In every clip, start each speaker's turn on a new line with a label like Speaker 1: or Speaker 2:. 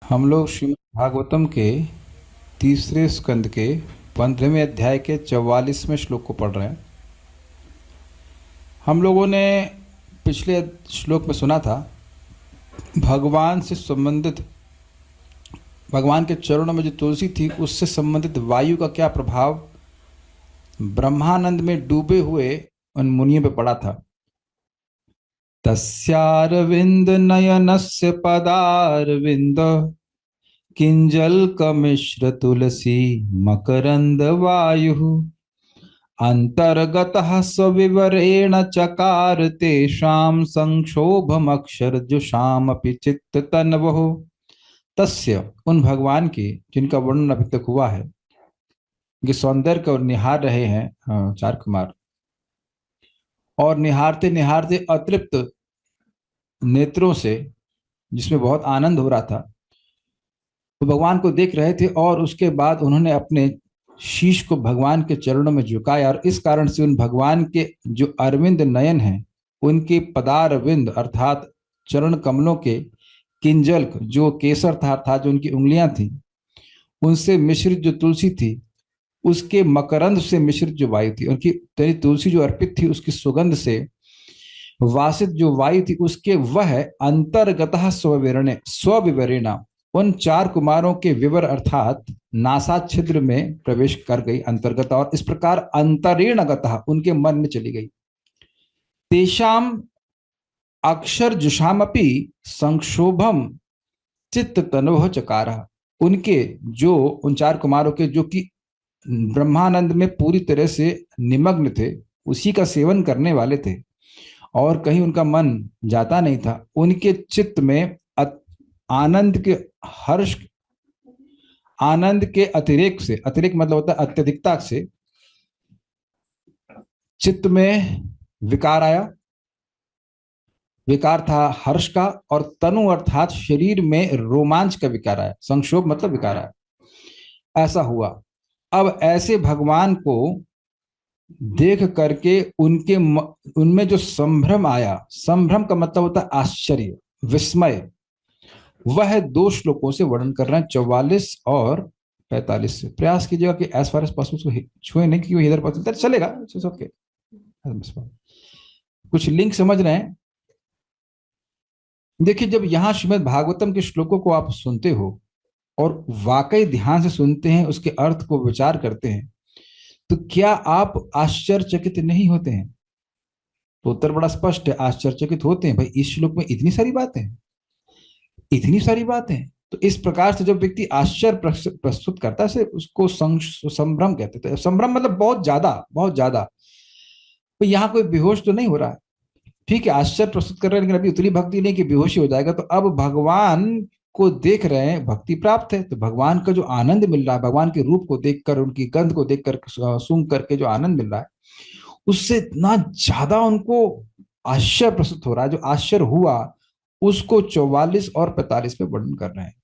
Speaker 1: हम लोग श्रीमद् भागवतम के तीसरे स्कंद के 15वें अध्याय के 44वें श्लोक को पढ़ रहे हैं। हम लोगों ने पिछले श्लोक में सुना था भगवान से संबंधित, भगवान के चरणों में जो तुलसी थी उससे संबंधित वायु का क्या प्रभाव ब्रह्मानंद में डूबे हुए उन मुनियों पे पड़ा था। तस्यारविंद नयनस्य पदारविंद किंजल्कमिश्र तुलसी मकरंद वायुः अंतर्गतः सविवरेण चकार तेषां संक्षोभमक्षरजुषामपि चित्ततन्वः। तस्य, उन भगवान की जिनका वर्णन अभी तक हुआ है, ये सौंदर्य को निहार रहे हैं चार कुमार, और निहारते निहारते अतृप्त नेत्रों से, जिसमें बहुत आनंद हो रहा था, वो भगवान को देख रहे थे। और उसके बाद उन्होंने अपने शीश को भगवान के चरणों में झुकाया, और इस कारण से उन भगवान के जो अरविंद नयन हैं, उनके पदारविंद अर्थात चरण कमलों के किंजल्क, जो केसर था जो उनकी उंगलियां थी, उनसे मिश्रित जो तुलसी थी, उसके मकरंद से मिश्रित जो वायु थी, उनकी तेरी तुलसी जो अर्पित थी उसकी सुगंध से वासित जो वायु थी, उसके वह अंतर्गतः स्वविवरेणा उन चार कुमारों के विवर अर्थात नासा छिद्र में प्रवेश कर गई अंतर्गत, और इस प्रकार अंतरेण गतः उनके मन में चली गई। तेषाम अक्षर जुषामपि संक्षोभम चित्त तनोह चकार, उनके जो उन चार कुमारों के जो कि ब्रह्मानंद में पूरी तरह से निमग्न थे, उसी का सेवन करने वाले थे और कहीं उनका मन जाता नहीं था, उनके चित्त में आनंद के हर्ष, आनंद के अतिरेक से, अतिरेक मतलब होता है अत्यधिकता से, चित्त में विकार आया। विकार था हर्ष का, और तनु अर्थात शरीर में रोमांच का विकार आया। संक्षोभ मतलब विकार आया, ऐसा हुआ। अब ऐसे भगवान को देख करके उनमें जो संभ्रम आया, संभ्रम का मतलब होता है आश्चर्य, विस्मय, वह दो श्लोकों से वर्णन कर रहे हैं, 44 और 45 से। प्रयास कीजिएगा कि एज फार एज पॉसिबल छुए नहीं, क्योंकि इधर पता चलेगा। ओके, कुछ लिंक समझ रहे हैं। देखिए, जब यहां श्रीमद् भागवतम के श्लोकों को आप सुनते हो और वाकई ध्यान से सुनते हैं, उसके अर्थ को विचार करते हैं, तो क्या आप आश्चर्यचकित नहीं होते हैं? तो उत्तर बड़ा स्पष्ट है, आश्चर्यचकित होते हैं। भाई, इस श्लोक में इतनी सारी बातें, इतनी सारी बातें। तो इस प्रकार से जब व्यक्ति आश्चर्य प्रस्तुत करता है, उसको संभ्रम कहते हैं। तो संभ्रम मतलब बहुत ज्यादा, बहुत ज्यादा। तो यहाँ कोई बेहोश तो नहीं हो रहा है, ठीक है, आश्चर्य प्रस्तुत कर रहे हैं, लेकिन अभी उतनी भक्ति नहीं कि बेहोशी हो जाएगा। तो अब भगवान को देख रहे हैं, भक्ति प्राप्त है, तो भगवान का जो आनंद मिल रहा है, भगवान के रूप को देखकर, उनकी गंध को देखकर, सूंघ करके जो आनंद मिल रहा है, उससे इतना ज्यादा उनको आश्चर्य प्रस्तुत हो रहा है। जो आश्चर्य हुआ उसको 44 और 45 में वर्णन कर रहे हैं।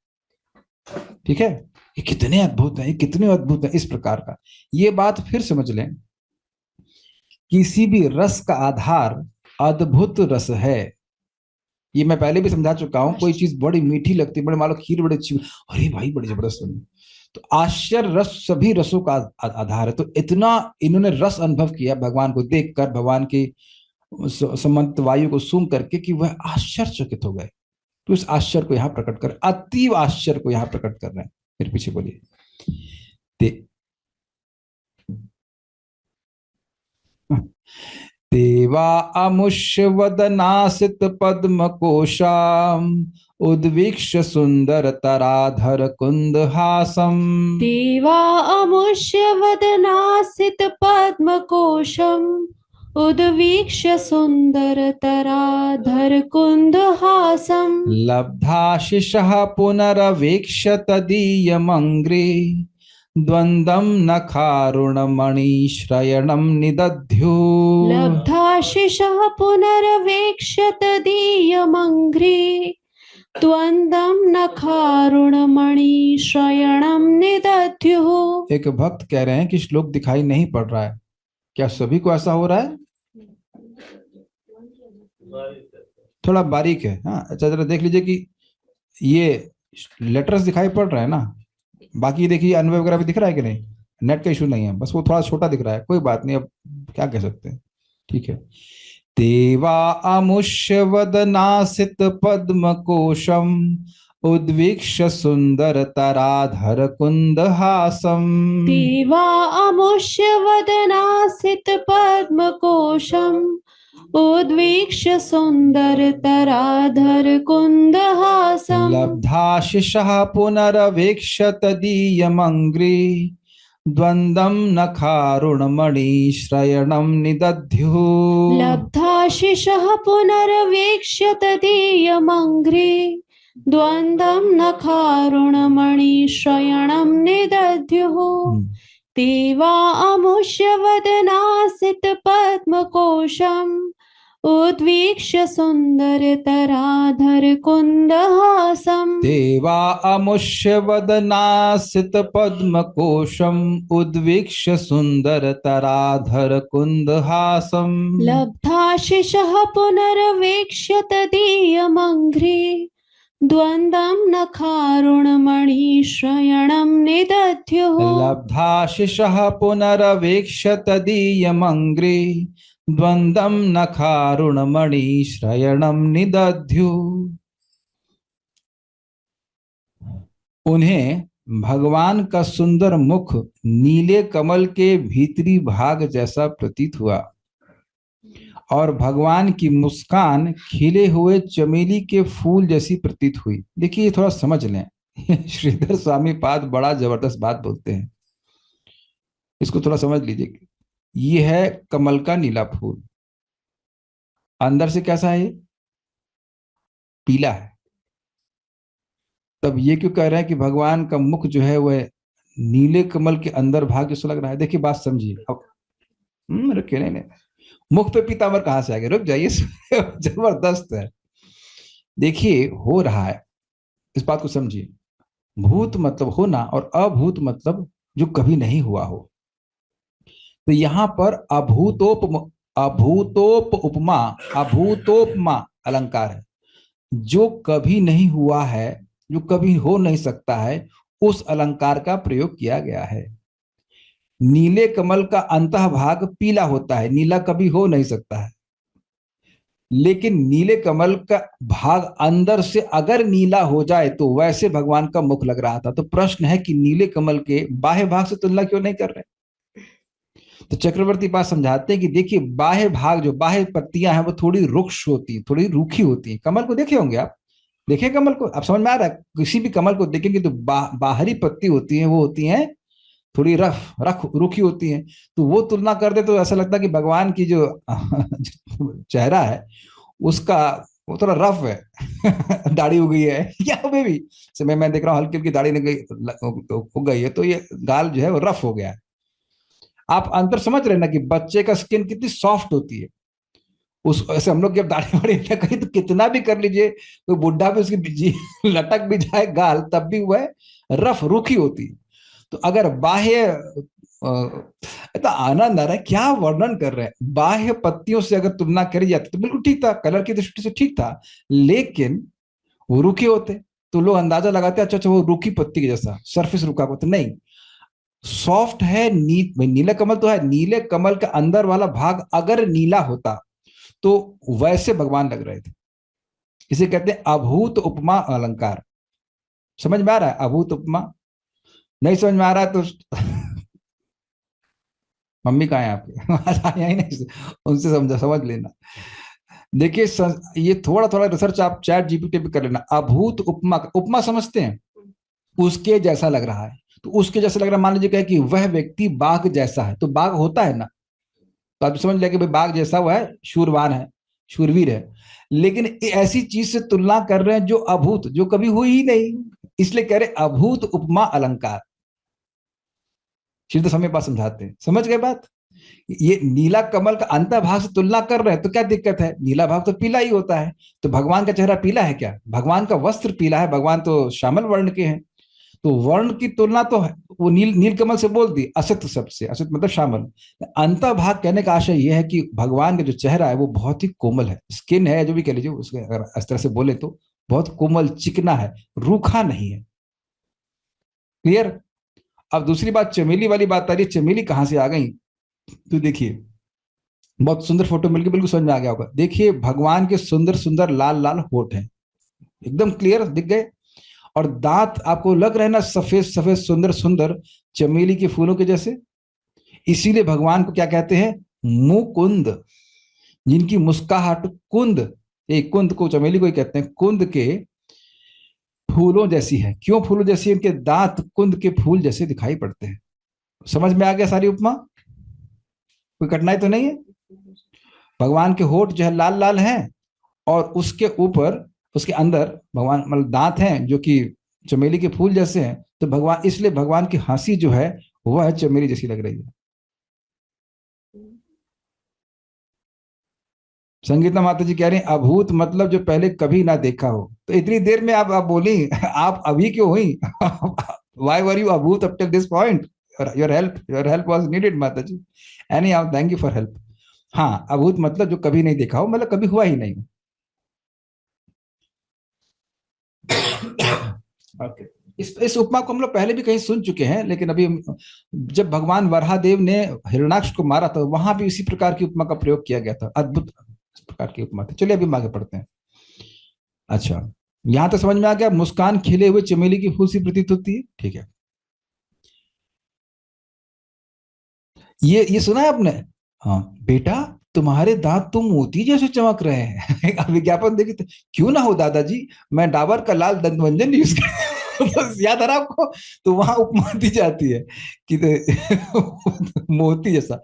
Speaker 1: ठीक है, ये कितने अद्भुत है, ये कितने अद्भुत है इस प्रकार का। ये बात फिर समझ लें, किसी भी रस का आधार अद्भुत रस है। ये मैं पहले भी समझा चुका हूं। कोई चीज बड़ी मीठी लगती है, बड़े मान लो खीर बड़ी अच्छी, अरे भाई बड़ी जबरदस्त बनी, तो आश्चर्य रस सभी रसों का आधार है। तो इतना इन्होंने रस अनुभव किया भगवान को देखकर, भगवान की संबंधित वायु को सूंघ करके, कि वह आश्चर्यचकित हो गए। तो इस आश्चर्य को यहाँ प्रकट कर, अतीव आश्चर्य को यहाँ प्रकट कर रहे हैं। फिर पीछे बोलिए। देवा अमुष्य वदनासित पद्म कोशाम उद्वीक्ष सुंदर तराधर कुंद हासम।
Speaker 2: देवा अमुष्य वदनासित पद्म कोशम उद्वीक्ष्य सुन्दरतराधर कुन्दहासम्
Speaker 1: लब्धाशिषः पुनरवीक्ष्य तदीयमङ्घ्रे द्वन्द्वं नखारुणमणिश्रयणं निदध्युः।
Speaker 2: लब्धाशिषः पुनरवीक्ष्य तदीयमङ्घ्रे द्वन्द्वं नखारुणमणिश्रयणं निदध्युः।
Speaker 1: एक भक्त कह रहे हैं कि श्लोक दिखाई नहीं पड़ रहा है, क्या सभी को ऐसा हो रहा है? थोड़ा बारीक है। हाँ, अच्छा, जरा देख लीजिए कि ये लेटर्स दिखाई पड़ रहा है ना, बाकी देखिए अन्वय वगैरह भी दिख रहा है कि नहीं, नेट का इशू नहीं है, बस वो थोड़ा छोटा दिख रहा है, कोई बात नहीं, अब क्या कह सकते हैं, ठीक है। देवा अमुष्य वदनासित पद्म कोशम उद्वीक्ष सुंदर तराधर कुंद हासम।
Speaker 2: देवा अमुष्य वदनासित पद्मकोशम् उद्वीक्ष्य सुन्दरतराधर कुन्दहासम्।
Speaker 1: लब्धाशिषः पुनरवेक्ष्य तदीयमङ्घ्रि द्वन्द्वं नखारुणमणिश्रयणं निदध्युः।
Speaker 2: लब्धाशिषः पुनर्वेक्ष्य तदीयमङ्घ्रि द्वन्द्वं नखारुणमणिश्रयणं निदध्युः। देवा अमुष्य वदनासित पद्मकोशम् उद्वीक्ष्य सुन्दरतराधर कुन्दहासम्।
Speaker 1: देवा अमुष्य वदनासित पद्मकोशम उद्वीक्ष्य सुंदर तराधर कुंदहासम।
Speaker 2: लब्धाशिषः पुनर्वेक्ष्य तदीयमङ्घ्रि द्वन्द्वं नखारुणमणिश्रयणं निदध्युः।
Speaker 1: लब्धाशिषः पुनरवेक्ष्य तदीयमङ्घ्रि द्वन्द्वं नखारुणमणिश्रयणं निदध्युः। उन्हें भगवान का सुंदर मुख नीले कमल के भीतरी भाग जैसा प्रतीत हुआ और भगवान की मुस्कान खिले हुए चमेली के फूल जैसी प्रतीत हुई। देखिए थोड़ा समझ लें, श्रीधर स्वामी पाद बड़ा जबरदस्त बात बोलते हैं, इसको थोड़ा समझ लीजिए। ये है कमल का नीला फूल, अंदर से कैसा है, पीला है। तब ये क्यों कह रहे हैं कि भगवान का मुख जो है वह नीले कमल के अंदर भाग जैसा लग रहा है? देखिए बात समझिए अब। रुकिए, नहीं, मुख पे पीतांबर कहां से आ गए, रुक जाइए। जबरदस्त है। देखिए हो रहा है, इस बात को समझिए। भूत मतलब होना और अभूत मतलब जो कभी नहीं हुआ हो। तो यहां पर अभूतोपमा अलंकार है। जो कभी नहीं हुआ है, जो कभी हो नहीं सकता है, उस अलंकार का प्रयोग किया गया है। नीले कमल का अंतः भाग पीला होता है, नीला कभी हो नहीं सकता है, लेकिन नीले कमल का भाग अंदर से अगर नीला हो जाए तो वैसे भगवान का मुख लग रहा था। तो प्रश्न है कि नीले कमल के बाह्य भाग से तुलना क्यों नहीं कर रहे? तो चक्रवर्ती पास समझाते हैं कि देखिए बाह्य भाग, जो बाह्य पत्तियां हैं वो थोड़ी रुक्ष होती हैं, थोड़ी रूखी होती हैं। कमल को देखे होंगे आप, देखे कमल को, आप समझ में आ रहा है? किसी भी कमल को देखेंगे तो बाहरी पत्ती होती है, वो होती हैं थोड़ी रूखी होती हैं। तो वो तुलना कर दे तो ऐसा लगता है कि भगवान की जो चेहरा है उसका वो थोड़ा रफ है। दाढ़ी हो गई है यहाँ पे भी, समय मैं देख रहा हूँ हल्की हल्की दाढ़ी हो गई है, तो ये गाल जो है वो रफ हो गया है। आप अंतर समझ रहे हैं ना कि बच्चे का स्किन कितनी सॉफ्ट होती है। उस ऐसे हम लोग जब दाढ़ी वाड़ी कहीं तो कितना भी कर लीजिए, कोई बुढ़ा भी उसकी लटक भी जाए गाल, तब भी वह रफ रूखी होती है। तो अगर बाह्य इतना आनंद आ रहा है, क्या वर्णन कर रहे हैं। बाह्य पत्तियों से अगर तुलना करी जाती तो बिल्कुल ठीक था, कलर की दृष्टि से ठीक था, लेकिन वो रूखे होते तो लोग अंदाजा लगाते अच्छा वो रूखी पत्ती के जैसा सरफेस रूखा होता। नहीं, सॉफ्ट है। नीला कमल तो है, नीले कमल का अंदर वाला भाग अगर नीला होता तो वैसे भगवान लग रहे थे। इसे कहते हैं अभूत उपमा अलंकार। समझ में आ रहा है? अभूत उपमा नहीं समझ में आ रहा है तो मम्मी कहाँ है आपके? ही नहीं, उनसे समझ लेना। देखिए ये थोड़ा थोड़ा रिसर्च आप चैट जीपीटी पे कर लेना। अभूत उपमा, उपमा समझते हैं, उसके जैसा लग रहा है। तो उसके जैसा लग रहा है, मान लीजिए कि वह व्यक्ति बाघ जैसा है, तो बाघ होता है ना, तो आप समझ लें कि भाई बाघ जैसा वह है, शूरवान है, शूरवीर है। लेकिन ऐसी चीज से तुलना कर रहे हैं जो अभूत, जो कभी हुई ही नहीं, इसलिए कह रहे अभूत उपमा अलंकार। श्रीधर स्वामी पास समझाते हैं, समझ गए बात? ये नीला कमल का अंतर भाग से तुलना कर रहे हैं तो क्या दिक्कत है? नीला भाग तो पीला ही होता है। तो भगवान का चेहरा पीला है क्या? भगवान का वस्त्र पीला है, भगवान तो श्यामल वर्ण के हैं। तो वर्ण की तुलना तो वो नील कमल से बोल दी, असित शब्द से, असित मतलब श्यामल। अंत भाग कहने का आशय यह है कि भगवान का जो चेहरा है वो बहुत ही कोमल है, स्किन है, जो भी कह लीजिए उसके, अगर इस तरह से बोले तो बहुत कोमल चिकना है, रूखा नहीं है। क्लियर। अब दूसरी बात चमेली वाली बात आ रही है, चमेली कहां से आ गई? तो देखिए, बहुत सुंदर फोटो मिल गई, बिल्कुल समझ में आ गया होगा। देखिए भगवान के सुंदर सुंदर लाल लाल होठ हैं, एकदम क्लियर दिख गए। और दांत आपको लग रहे हैं ना, सफेद सफेद सुंदर सुंदर, चमेली के फूलों के जैसे। इसीलिए भगवान को क्या कहते हैं? मुकुंद, जिनकी मुस्काहट कुंद, एक कुंद को, चमेली को ही कहते हैं, कुंद के फूलों जैसी है। क्यों फूलों जैसी? इनके दांत कुंद के फूल जैसे दिखाई पड़ते हैं। समझ में आ गया सारी उपमा? कोई कठिनाई तो नहीं है? भगवान के होठ जो है लाल लाल हैं, और उसके ऊपर, उसके अंदर भगवान मतलब दांत हैं जो कि चमेली के फूल जैसे हैं। तो भगवान, इसलिए भगवान की हंसी जो है वह चमेली जैसी लग रही है। संगीता माता जी कह रही हैं अभूत मतलब जो पहले कभी ना देखा हो। तो इतनी देर में आप बोली, आप अभी क्यों हुई? वाई वर यू अभूत up till this point? Your help was needed माता जी। Anyhow, thank you for help. हाँ, अभूत मतलब जो कभी नहीं देखा हो, मतलब कभी हुआ ही नहीं। ओके। इस उपमा को हम लोग पहले भी कहीं सुन चुके हैं, लेकिन अभी जब भगवान वराहदेव ने हिरण्याक्ष को मारा था, वहां भी इसी प्रकार की उपमा का प्रयोग किया गया था। अद्भुत इस प्रकार की उपमा थी। चलिए अभी हम आगे पढ़ते हैं। अच्छा, यहां तक समझ में आ गया। मुस्कान खिले हुए चमेली की फूल सी प्रतीत होती है। ठीक है, ये सुना है आपने? हाँ बेटा, तुम्हारे दांत तो मोती जैसे चमक रहे हैं। अब विज्ञापन देखिए तो, क्यों ना हो दादाजी, मैं डाबर का लाल दंतमंजन यूज कर। बस याद आ रहा आपको? तो वहां उपमा दी जाती है कि मोती जैसा।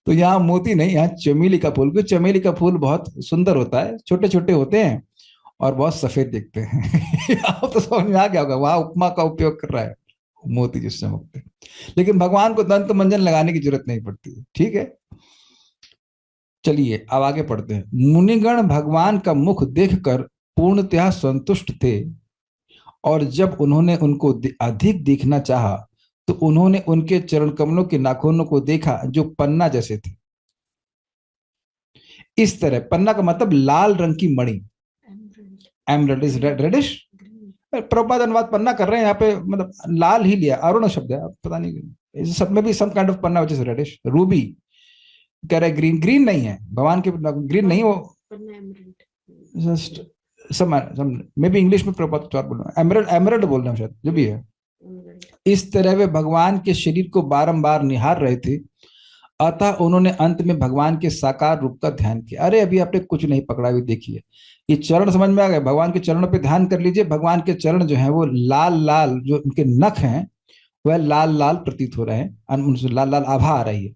Speaker 1: तो यहाँ मोती नहीं, यहाँ चमेली का फूल, क्योंकि चमेली का फूल बहुत सुंदर होता है, छोटे छोटे होते हैं और बहुत सफेद दिखते हैं। आप तो समझ में आ गया होगा, वहां उपमा का उपयोग कर रहा है, मोती जिस चमकते हैं। लेकिन भगवान को दंत मंजन लगाने की जरूरत नहीं पड़ती है। ठीक है, चलिए अब आगे पढ़ते हैं। मुनिगण भगवान का मुख देखकर पूर्णतया संतुष्ट थे, और जब उन्होंने उनको अधिक देखना चाहा, तो उन्होंने उनके चरण कमलों के नाखूनों को देखा, जो पन्ना जैसे थे। इस तरह, पन्ना का मतलब लाल रंग की मणि, एमरल्ड इज रेडिश। प्रभुपाद अनुवाद पन्ना कर रहे हैं यहाँ पे, मतलब लाल ही लिया, अरुण शब्द है, अब पता नहीं सब में भी सम काइंड ऑफ पन्ना विच इज रेडिश। रूबी कह रहे ग्रीन, ग्रीन नहीं है भगवान के, ग्रीन नहीं वो, just some maybe English में प्रभुपाद कुछ और बोल रहे हैं, एमरल्ड, एमरल्ड बोल रहे हैं शायद, जो भी है। इस तरह वे भगवान के शरीर को बारंबार निहार रहे थे, अतः उन्होंने अंत में भगवान के साकार रूप का ध्यान किया। अरे अभी आपने कुछ नहीं पकड़ा, भी देखिए ये चरण समझ में आ गए। भगवान के चरणों पे ध्यान कर लीजिए। भगवान के चरण जो है वो लाल लाल, जो उनके नख हैं वह लाल लाल प्रतीत हो रहे हैं, उनसे लाल लाल आभा आ रही है।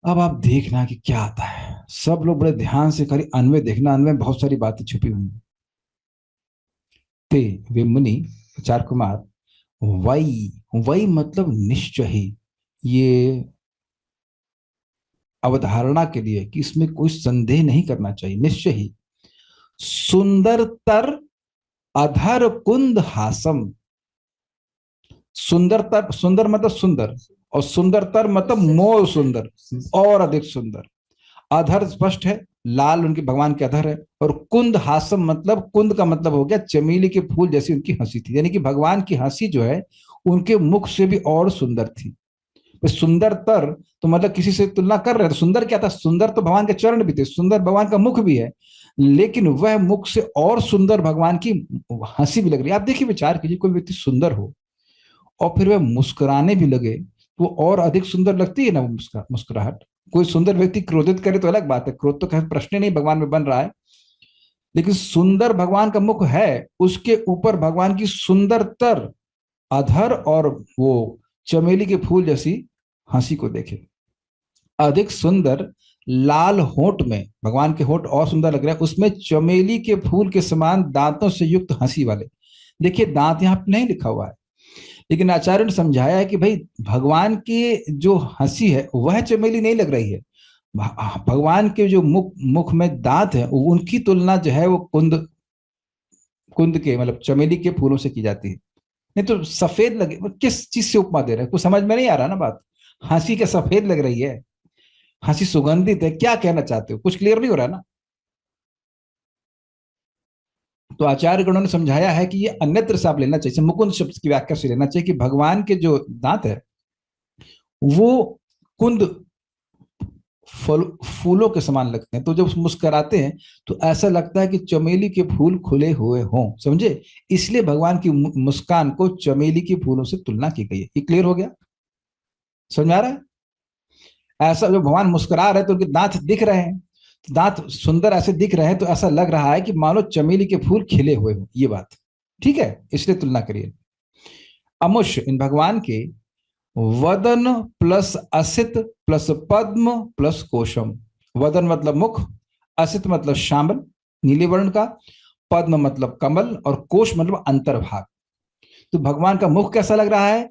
Speaker 1: अब आप देखना कि क्या आता है। सब लोग बड़े ध्यान से करें, अन्वय देखना, अन्वय बहुत सारी बातें छुपी हुई हैं। ते वे मुनि, चार कुमार, वही वही मतलब निश्चय ही, ये अवधारणा के लिए कि इसमें कोई संदेह नहीं करना चाहिए, निश्चय ही, सुंदरतर अधर कुंद हासम। सुंदरतर, सुंदर मतलब सुंदर, और सुंदरतर मतलब मोर सुंदर, और अधिक सुंदर। अधर स्पष्ट है, लाल उनके भगवान के अधर है। और कुंद हासम मतलब, कुंद का मतलब हो गया चमेली के फूल जैसी उनकी हंसी थी, यानी कि भगवान की हंसी जो है उनके मुख से भी और सुंदर थी। सुंदरतर तो मतलब किसी से तुलना कर रहे हैं, तो सुंदर क्या था? सुंदर तो भगवान के चरण भी थे, सुंदर भगवान का मुख भी है, लेकिन वह मुख से और सुंदर भगवान की हंसी भी लग रही है। आप देखिए, विचार कीजिए, कोई व्यक्ति सुंदर हो और फिर वह मुस्कुराने भी लगे, तो और अधिक सुंदर लगती है ना वो मुस्कुराहट। कोई सुंदर व्यक्ति क्रोधित करे तो अलग बात है, क्रोध तो कहीं प्रश्न नहीं भगवान में बन रहा है, लेकिन सुंदर भगवान का मुख है, उसके ऊपर भगवान की सुंदरतर अधर और वो चमेली के फूल जैसी हंसी को देखे। अधिक सुंदर लाल होठ में, भगवान के होठ और सुंदर लग रहे हैं, उसमें चमेली के फूल के समान दांतों से युक्त हंसी वाले। देखिए दांत यहाँ पे नहीं लिखा हुआ है, लेकिन आचार्य ने समझाया है कि भाई भगवान की जो हंसी है वह चमेली नहीं लग रही है। भगवान के जो मुख में दांत है, उनकी तुलना जो है वो कुंद, कुंद के मतलब चमेली के फूलों से की जाती है। नहीं तो सफेद लगे, किस चीज से उपमा दे रहे हैं, कुछ समझ में नहीं आ रहा ना बात। हंसी क्या सफेद लग रही है? हंसी सुगंधित है, क्या कहना चाहते हो? कुछ क्लियर नहीं हो रहा ना? तो आचार्य गणों ने समझाया है कि ये अन्यत्र से आप लेना चाहिए, मुकुंद शब्द की व्याख्या से लेना चाहिए कि भगवान के जो दांत है वो कुंद फूलों के समान लगते हैं। तो जब मुस्कुराते हैं तो ऐसा लगता है कि चमेली के फूल खुले हुए हों, समझे? इसलिए भगवान की मुस्कान को चमेली के फूलों से तुलना की गई है। ये क्लियर हो गया? समझ में आ रहा है? ऐसा जो भगवान मुस्कुरा रहे हैं तो उनके दांत दिख रहे हैं, दांत सुंदर ऐसे दिख रहे हैं, तो ऐसा लग रहा है कि मानो चमेली के फूल खिले हुए हो, ये बात ठीक है, इसलिए तुलना करिए। अमुष्य इन भगवान के वदन प्लस असित प्लस पद्म प्लस कोशम। वदन मतलब मुख, असित मतलब श्यामल नीले वर्ण का, पद्म मतलब कमल, और कोश मतलब अंतर्भाग। तो भगवान का मुख कैसा लग रहा है?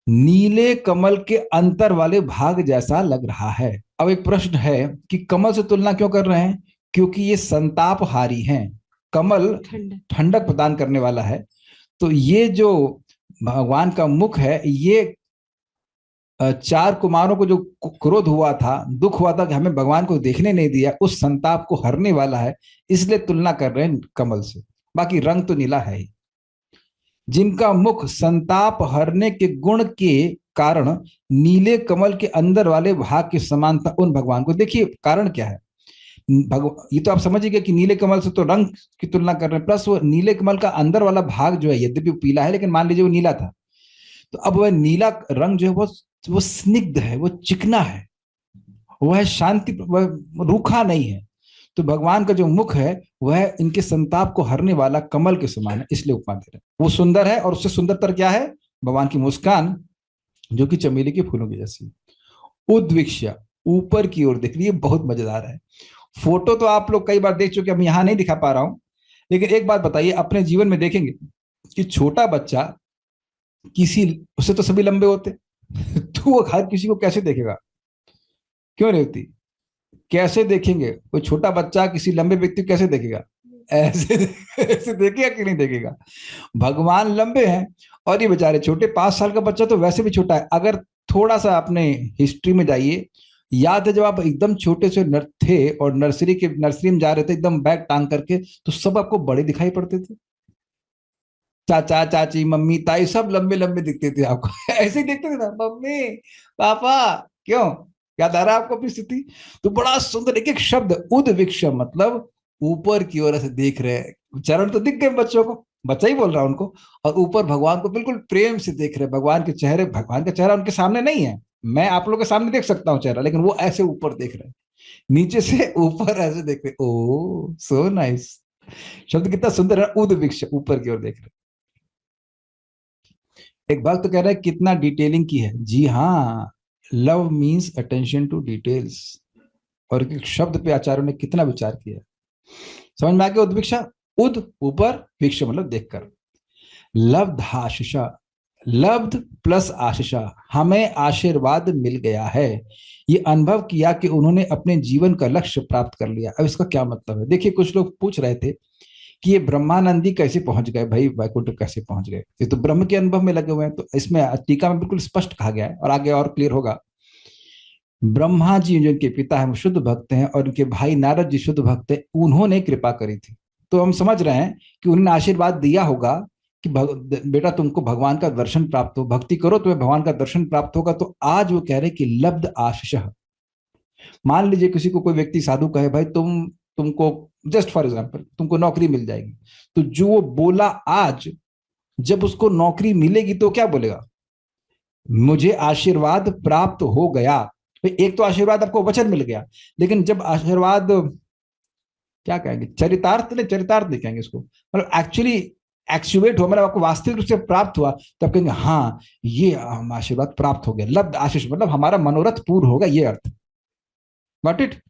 Speaker 1: नीले कमल के अंतर वाले भाग जैसा लग रहा है। अब एक प्रश्न है कि कमल से तुलना क्यों कर रहे हैं? क्योंकि ये संतापहारी हैं, कमल ठंडक प्रदान करने वाला है। तो ये जो भगवान का मुख है, ये चार कुमारों को जो क्रोध हुआ था, दुख हुआ था कि हमें भगवान को देखने नहीं दिया, उस संताप को हरने वाला है, इसलिए तुलना कर रहे हैं कमल से। बाकी रंग तो नीला है ही। जिनका मुख संताप हरने के गुण के कारण नीले कमल के अंदर वाले भाग की समानता उन भगवान को। देखिए कारण क्या है, ये तो आप समझिए कि नीले कमल से तो रंग की तुलना कर रहे हैं, प्लस वो नीले कमल का अंदर वाला भाग जो है यद्यपि पीला है, लेकिन मान लीजिए वो नीला था, तो अब वह नीला रंग जो है वो स्निग्ध है, वो चिकना है, वह है शांति, वह रूखा नहीं है। तो भगवान का जो मुख है वह इनके संताप को हरने वाला कमल के समान है, इसलिए उपमा दे रहे हैं। वो सुंदर है, और उससे सुंदरतर क्या है? भगवान की मुस्कान जो कि चमेली के फूलों की जैसी। उद्विक्ष्य ऊपर की ओर देख रही है, बहुत मजेदार है। फोटो तो आप लोग कई बार देख चुके, अब यहां नहीं दिखा पा रहा हूं, लेकिन एक बात बताइए, अपने जीवन में देखेंगे कि छोटा बच्चा किसी, उससे तो सभी लंबे होते तो वो हर किसी को कैसे देखेगा? क्यों नहीं होती? कैसे देखेंगे? कोई छोटा बच्चा किसी लंबे व्यक्ति को कैसे देखेगा? ऐसे ऐसे देखेगा कि नहीं देखेगा? भगवान लंबे हैं और ये बेचारे छोटे। 5 साल का बच्चा तो वैसे भी छोटा है। अगर थोड़ा सा अपने हिस्ट्री में जाइए, याद है जब आप एकदम छोटे से थे और नर्सरी में जा रहे थे एकदम बैग टांग करके, तो सब आपको बड़े दिखाई पड़ते थे। चाचा चाची मम्मी ताई सब लंबे लंबे दिखते थे आपको ऐसे ही दिखते थे ना, मम्मी पापा। क्यों? याद आ रहा है आपको अपनी स्थिति? तो बड़ा सुंदर एक एक शब्द, उद्विक्ष मतलब ऊपर की ओर से देख रहे हैं। चरण तो दिख गए बच्चों को, बच्चा ही बोल रहा है उनको, और ऊपर भगवान को बिल्कुल प्रेम से देख रहे हैं। भगवान के चेहरे, भगवान का चेहरा उनके सामने नहीं है, मैं आप लोगों के सामने देख सकता हूँ चेहरा, लेकिन वो ऐसे ऊपर देख रहे हैं, नीचे से ऊपर ऐसे देख रहे। ओ सो नाइस, शब्द कितना सुंदर है, उद्विक्ष ऊपर की ओर देख रहे। एक भक्त कह रहा है कितना डिटेलिंग की है। जी हाँ, love means attention to details, और एक शब्द पे आचार्यों ने कितना विचार किया। समझ में आ गया? उद्विक्षा, उद ऊपर, वीक्ष मतलब देखकर। लब्धाशिषा, लब्ध प्लस आशीषा, हमें आशीर्वाद मिल गया है। ये अनुभव किया कि उन्होंने अपने जीवन का लक्ष्य प्राप्त कर लिया। अब इसका क्या मतलब है? देखिए, कुछ लोग पूछ रहे थे कि ये ब्रह्मानंदी कैसे पहुंच गए भाई, वैकुंठ कैसे पहुंच गए? ये तो ब्रह्म के अनुभव में लगे हुए हैं। तो इसमें टीका में बिल्कुल स्पष्ट कहा गया है, और आगे और क्लियर होगा। ब्रह्मा जी जो इनके पिता हैं वो शुद्ध भक्त हैं, और इनके भाई नारद जी शुद्ध भक्त हैं, उन्होंने कृपा करी थी। तो हम समझ रहे हैं कि उन्होंने आशीर्वाद दिया होगा कि बेटा तुमको भगवान का दर्शन प्राप्त हो, भक्ति करो तुम्हें भगवान का दर्शन प्राप्त होगा। तो आज वो कह रहे कि लब्ध आशीष। मान लीजिए किसी को कोई व्यक्ति साधु कहे भाई तुमको जस्ट फॉर एग्जाम्पल तुमको नौकरी मिल जाएगी, तो जो वो बोला आज, जब उसको नौकरी मिलेगी तो क्या बोलेगा? मुझे आशीर्वाद प्राप्त हो गया। एक तो आशीर्वाद आपको वचन मिल गया, लेकिन जब आशीर्वाद क्या कहेंगे, चरितार्थ नहीं कहेंगे इसको, मतलब एक्चुअली एक्चुएट हुआ, मतलब आपको वास्तविक रूप से प्राप्त हुआ, तो आप कहेंगे हाँ ये आशीर्वाद प्राप्त हो गया। लब्ध आशीष मतलब हमारा मनोरथ पूर्ण होगा, ये अर्थ। Got it?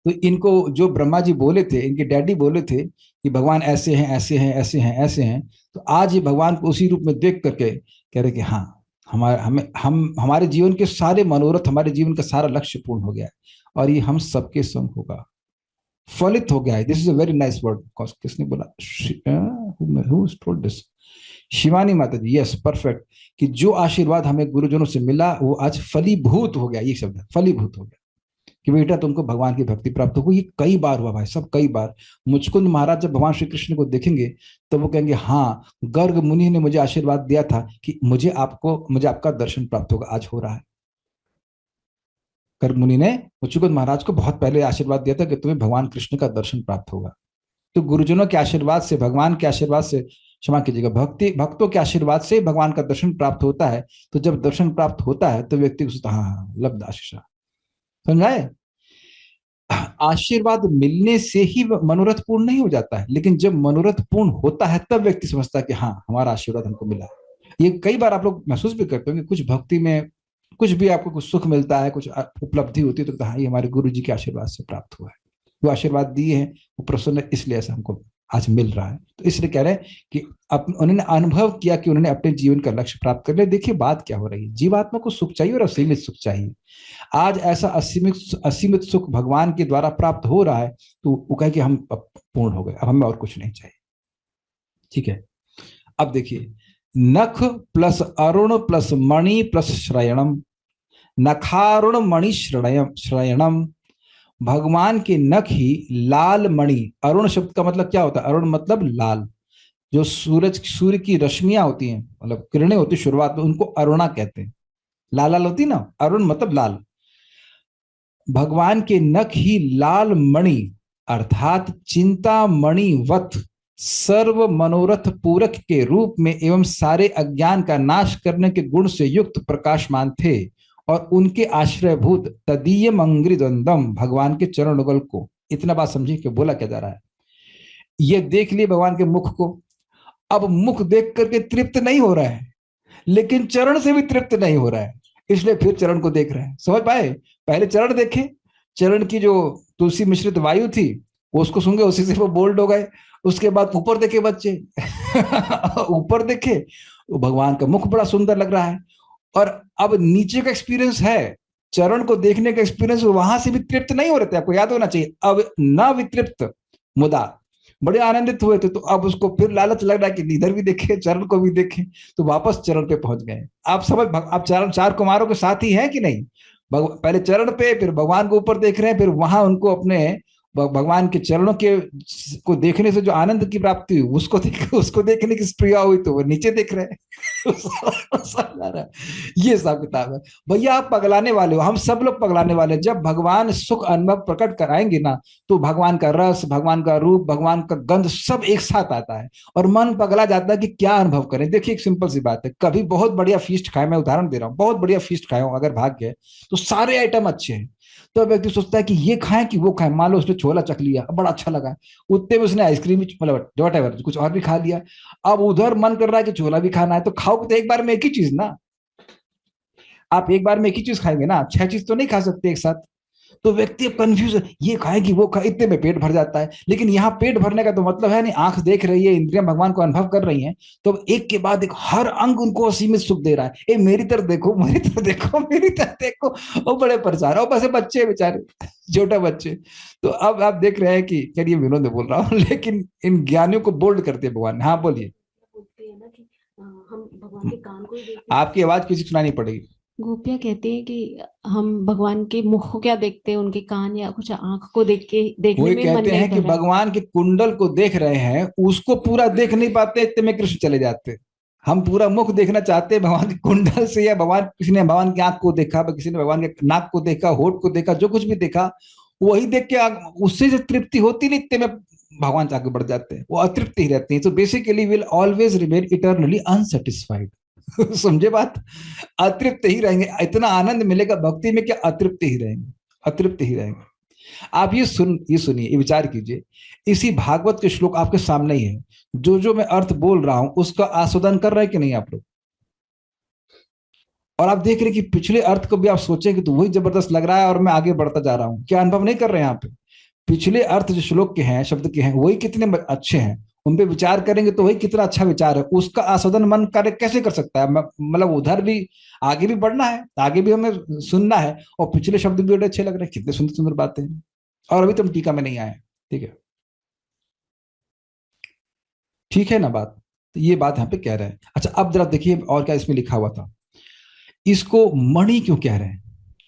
Speaker 1: तो इनको जो ब्रह्मा जी बोले थे, इनके डैडी बोले थे कि भगवान ऐसे हैं ऐसे हैं ऐसे हैं ऐसे हैं, तो आज ये भगवान को उसी रूप में देख करके कह रहे कि हाँ हमारे जीवन के सारे मनोरथ, हमारे जीवन का सारा लक्ष्य पूर्ण हो गया है, और ये हम सबके संग होगा, फलित हो गया है। This is a very nice word. किसने बोला? शिवानी माता जी। Yes, perfect. कि जो आशीर्वाद हमें गुरुजनों से मिला वो आज फलीभूत हो गया, ये शब्द है, फलीभूत हो गया। कि बेटा तुमको भगवान की भक्ति प्राप्त होगी। ये कई बार हुआ भाई सब, कई बार। मुचकुंद महाराज जब भगवान श्री कृष्ण को देखेंगे तो वो कहेंगे हाँ, गर्ग मुनि ने मुझे आशीर्वाद दिया था कि मुझे आपका दर्शन प्राप्त होगा, आज हो रहा है। गर्ग मुनि ने मुचकुंद महाराज को बहुत पहले आशीर्वाद दिया था कि तुम्हें भगवान कृष्ण का दर्शन प्राप्त होगा। तो गुरुजनों के आशीर्वाद से, भगवान के आशीर्वाद से, क्षमा कीजिएगा, भक्तों के आशीर्वाद से भगवान का दर्शन प्राप्त होता है। तो जब दर्शन प्राप्त होता है तो व्यक्ति को सोचता हाँ लब्ध आशीष, समझाए। आशीर्वाद मिलने से ही मनोरथ पूर्ण नहीं हो जाता है, लेकिन जब मनोरथ पूर्ण होता है तब व्यक्ति समझता है कि हाँ हमारा आशीर्वाद हमको मिला। ये कई बार आप लोग महसूस भी करते होंगे, कुछ भक्ति में कुछ भी आपको कुछ सुख मिलता है, कुछ उपलब्धि होती है तो हाँ ये हमारे गुरु जी के आशीर्वाद से प्राप्त हुआ है, वो आशीर्वाद दिए हैं, वो प्रसन्न इसलिए ऐसा हमको आज मिल रहा है। तो इसलिए कह रहे हैं कि उन्होंने अनुभव किया कि उन्होंने अपने जीवन का लक्ष्य प्राप्त कर लिया। देखिए बात क्या हो रही है, जीवात्मा को सुख चाहिए और असीमित सुख चाहिए। आज ऐसा असीमित सुख भगवान के द्वारा प्राप्त हो रहा है तो वो कहे कि हम पूर्ण हो गए, अब हमें और कुछ नहीं चाहिए। ठीक है, अब देखिए, नख प्लस अरुण प्लस मणि प्लस श्रयणम, नखारुण मणि श्रयणम। भगवान के नख ही लाल मणि, अरुण शब्द का मतलब क्या होता है, अरुण मतलब लाल, जो सूर्य की रश्मियां होती हैं, मतलब किरणें होती शुरुआत में, उनको अरुणा कहते हैं, लाल लाल होती ना, अरुण मतलब लाल। भगवान के नख ही लाल मणि अर्थात चिंता मणिवत सर्व मनोरथ पूरक के रूप में एवं सारे अज्ञान का नाश करने के गुण से युक्त प्रकाशमान थे, और उनके आश्रयभूत तदीय मंग्री द्वंदम, भगवान के चरण युगल को। इतना बात समझिए कि बोला क्या जा रहा है। ये देख लिए भगवान के मुख को, अब मुख देख करके तृप्त नहीं हो रहा है, लेकिन चरण से भी तृप्त नहीं हो रहा है, इसलिए फिर चरण को देख रहे हैं। समझ पाए, पहले चरण देखे, चरण की जो तुलसी मिश्रित वायु थी वो उसको सूंघे, उसी से वो बोल्ड हो गए। उसके बाद ऊपर देखे बच्चे ऊपर देखे तो भगवान का मुख बड़ा सुंदर लग रहा है, और अब नीचे का एक्सपीरियंस है, चरण को देखने का एक्सपीरियंस, वहां से भी तृप्त नहीं हो रहे थे, आपको याद होना चाहिए। अब न वितृप्त मुदा, बड़े आनंदित हुए थे, तो अब उसको फिर लालच लग रहा है कि इधर भी देखे चरण को भी देखे, तो वापस चरण पे पहुंच गए। आप समझ, आप चरण चार कुमारों के साथ ही है कि नहीं, पहले चरण पे, फिर भगवान को ऊपर देख रहे हैं, फिर वहां उनको अपने भगवान के चरणों के को देखने से जो आनंद की प्राप्ति हुई उसको देखने की प्रिया हुई, तो वो नीचे देख रहे हैं ये हिसाब किताब है भैया। आप पगलाने वाले हो, हम सब लोग पगलाने वाले। जब भगवान सुख अनुभव प्रकट कराएंगे ना, तो भगवान का रस, भगवान का रूप, भगवान का गंध सब एक साथ आता है और मन पगला जाता है कि क्या अनुभव करें। देखिए एक सिंपल सी बात है, कभी बहुत बढ़िया फीस्ट खाए, मैं उदाहरण दे रहा हूँ, बहुत बढ़िया फीस्ट खाए हो अगर भाग्य है तो सारे आइटम अच्छे हैं, तो व्यक्ति सोचता है कि ये खाएं कि वो खाएं। मान लो उसने छोला चख लिया, बड़ा अच्छा लगा, उतने में उसने आइसक्रीम मतलब वॉटेवर कुछ और भी खा लिया, अब उधर मन कर रहा है कि छोला भी खाना है, तो खाओ तो एक बार में एक ही चीज ना, आप एक बार में एक ही चीज खाएंगे ना, 6 चीज तो नहीं खा सकते एक साथ। तो व्यक्ति कंफ्यूज है, ये खाए कि वो खाए, इतने में पेट भर जाता है। लेकिन यहाँ पेट भरने का तो मतलब है नहीं, आंख देख रही है, इंद्रियां भगवान को अनुभव कर रही हैं, तो एक के बाद एक हर अंग उनको असीमित सुख दे रहा है। ए मेरी तरफ देखो, मेरी तरफ देखो, मेरी तरफ देखो, वो बड़े परेशान हो, बस बच्चे बेचारे, छोटे बच्चे। तो अब आप देख रहे हैं कि यार ये विनोद में बोल रहा हूँ, लेकिन इन ज्ञानियों को बोल्ड करते हैं भगवान। हाँ बोलिए।
Speaker 2: हम भगवान के कान को ही देखते हैं।
Speaker 1: आपकी आवाज किसी सुनाई नहीं पड़ेगी।
Speaker 2: गोपियाँ कहती हैं कि हम भगवान के मुख को क्या देखते हैं, उनके कान या कुछ आंख को देख के देखने
Speaker 1: वही
Speaker 2: में मन
Speaker 1: कहते
Speaker 2: नहीं
Speaker 1: हैं कि
Speaker 2: भरा।
Speaker 1: भगवान के कुंडल को देख रहे हैं, उसको पूरा देख नहीं पाते, इतने में कृष्ण चले जाते। हम पूरा मुख देखना चाहते हैं भगवान के कुंडल से, या भगवान, किसी ने भगवान की आंख को देखा, किसी ने भगवान के नाक को देखा, होठ को देखा, जो कुछ भी देखा वही देख के उससे जो तृप्ति होती नहीं, इतने में भगवान आगे बढ़ जाते हैं, वो अतृप्ति ही रहती है। तो basically will always remain eternally unsatisfied समझे बात, अतृप्त ही रहेंगे। इतना आनंद मिलेगा भक्ति में कि अतृप्त ही रहेंगे, अतृप्त ही रहेंगे। आप ये सुनिए, ये विचार कीजिए, इसी भागवत के श्लोक आपके सामने ही है, जो मैं अर्थ बोल रहा हूं उसका आस्वादन कर रहे हैं कि नहीं आप लोग। और आप देख रहे हैं कि पिछले अर्थ को भी आप सोचेंगे तो वही जबरदस्त लग रहा है, और मैं आगे बढ़ता जा रहा हूं, क्या अनुभव नहीं कर रहे हैं यहाँ पे। पिछले अर्थ जो श्लोक के हैं, शब्द के हैं, वही कितने अच्छे हैं, उन पे विचार करेंगे तो वही कितना अच्छा विचार है, उसका आस्वादन मन कार्य कैसे कर सकता है। मतलब उधर भी आगे भी बढ़ना है, आगे भी हमें सुनना है, और पिछले शब्द भी बड़े अच्छे लग रहे हैं, कितने सुंदर सुंदर बातें हैं, और अभी तुम टीका में नहीं आए। ठीक है ना बात। तो ये बात यहाँ पे कह रहे हैं। अच्छा अब जरा देखिए और क्या इसमें लिखा हुआ था, इसको मणि क्यों कह रहे हैं।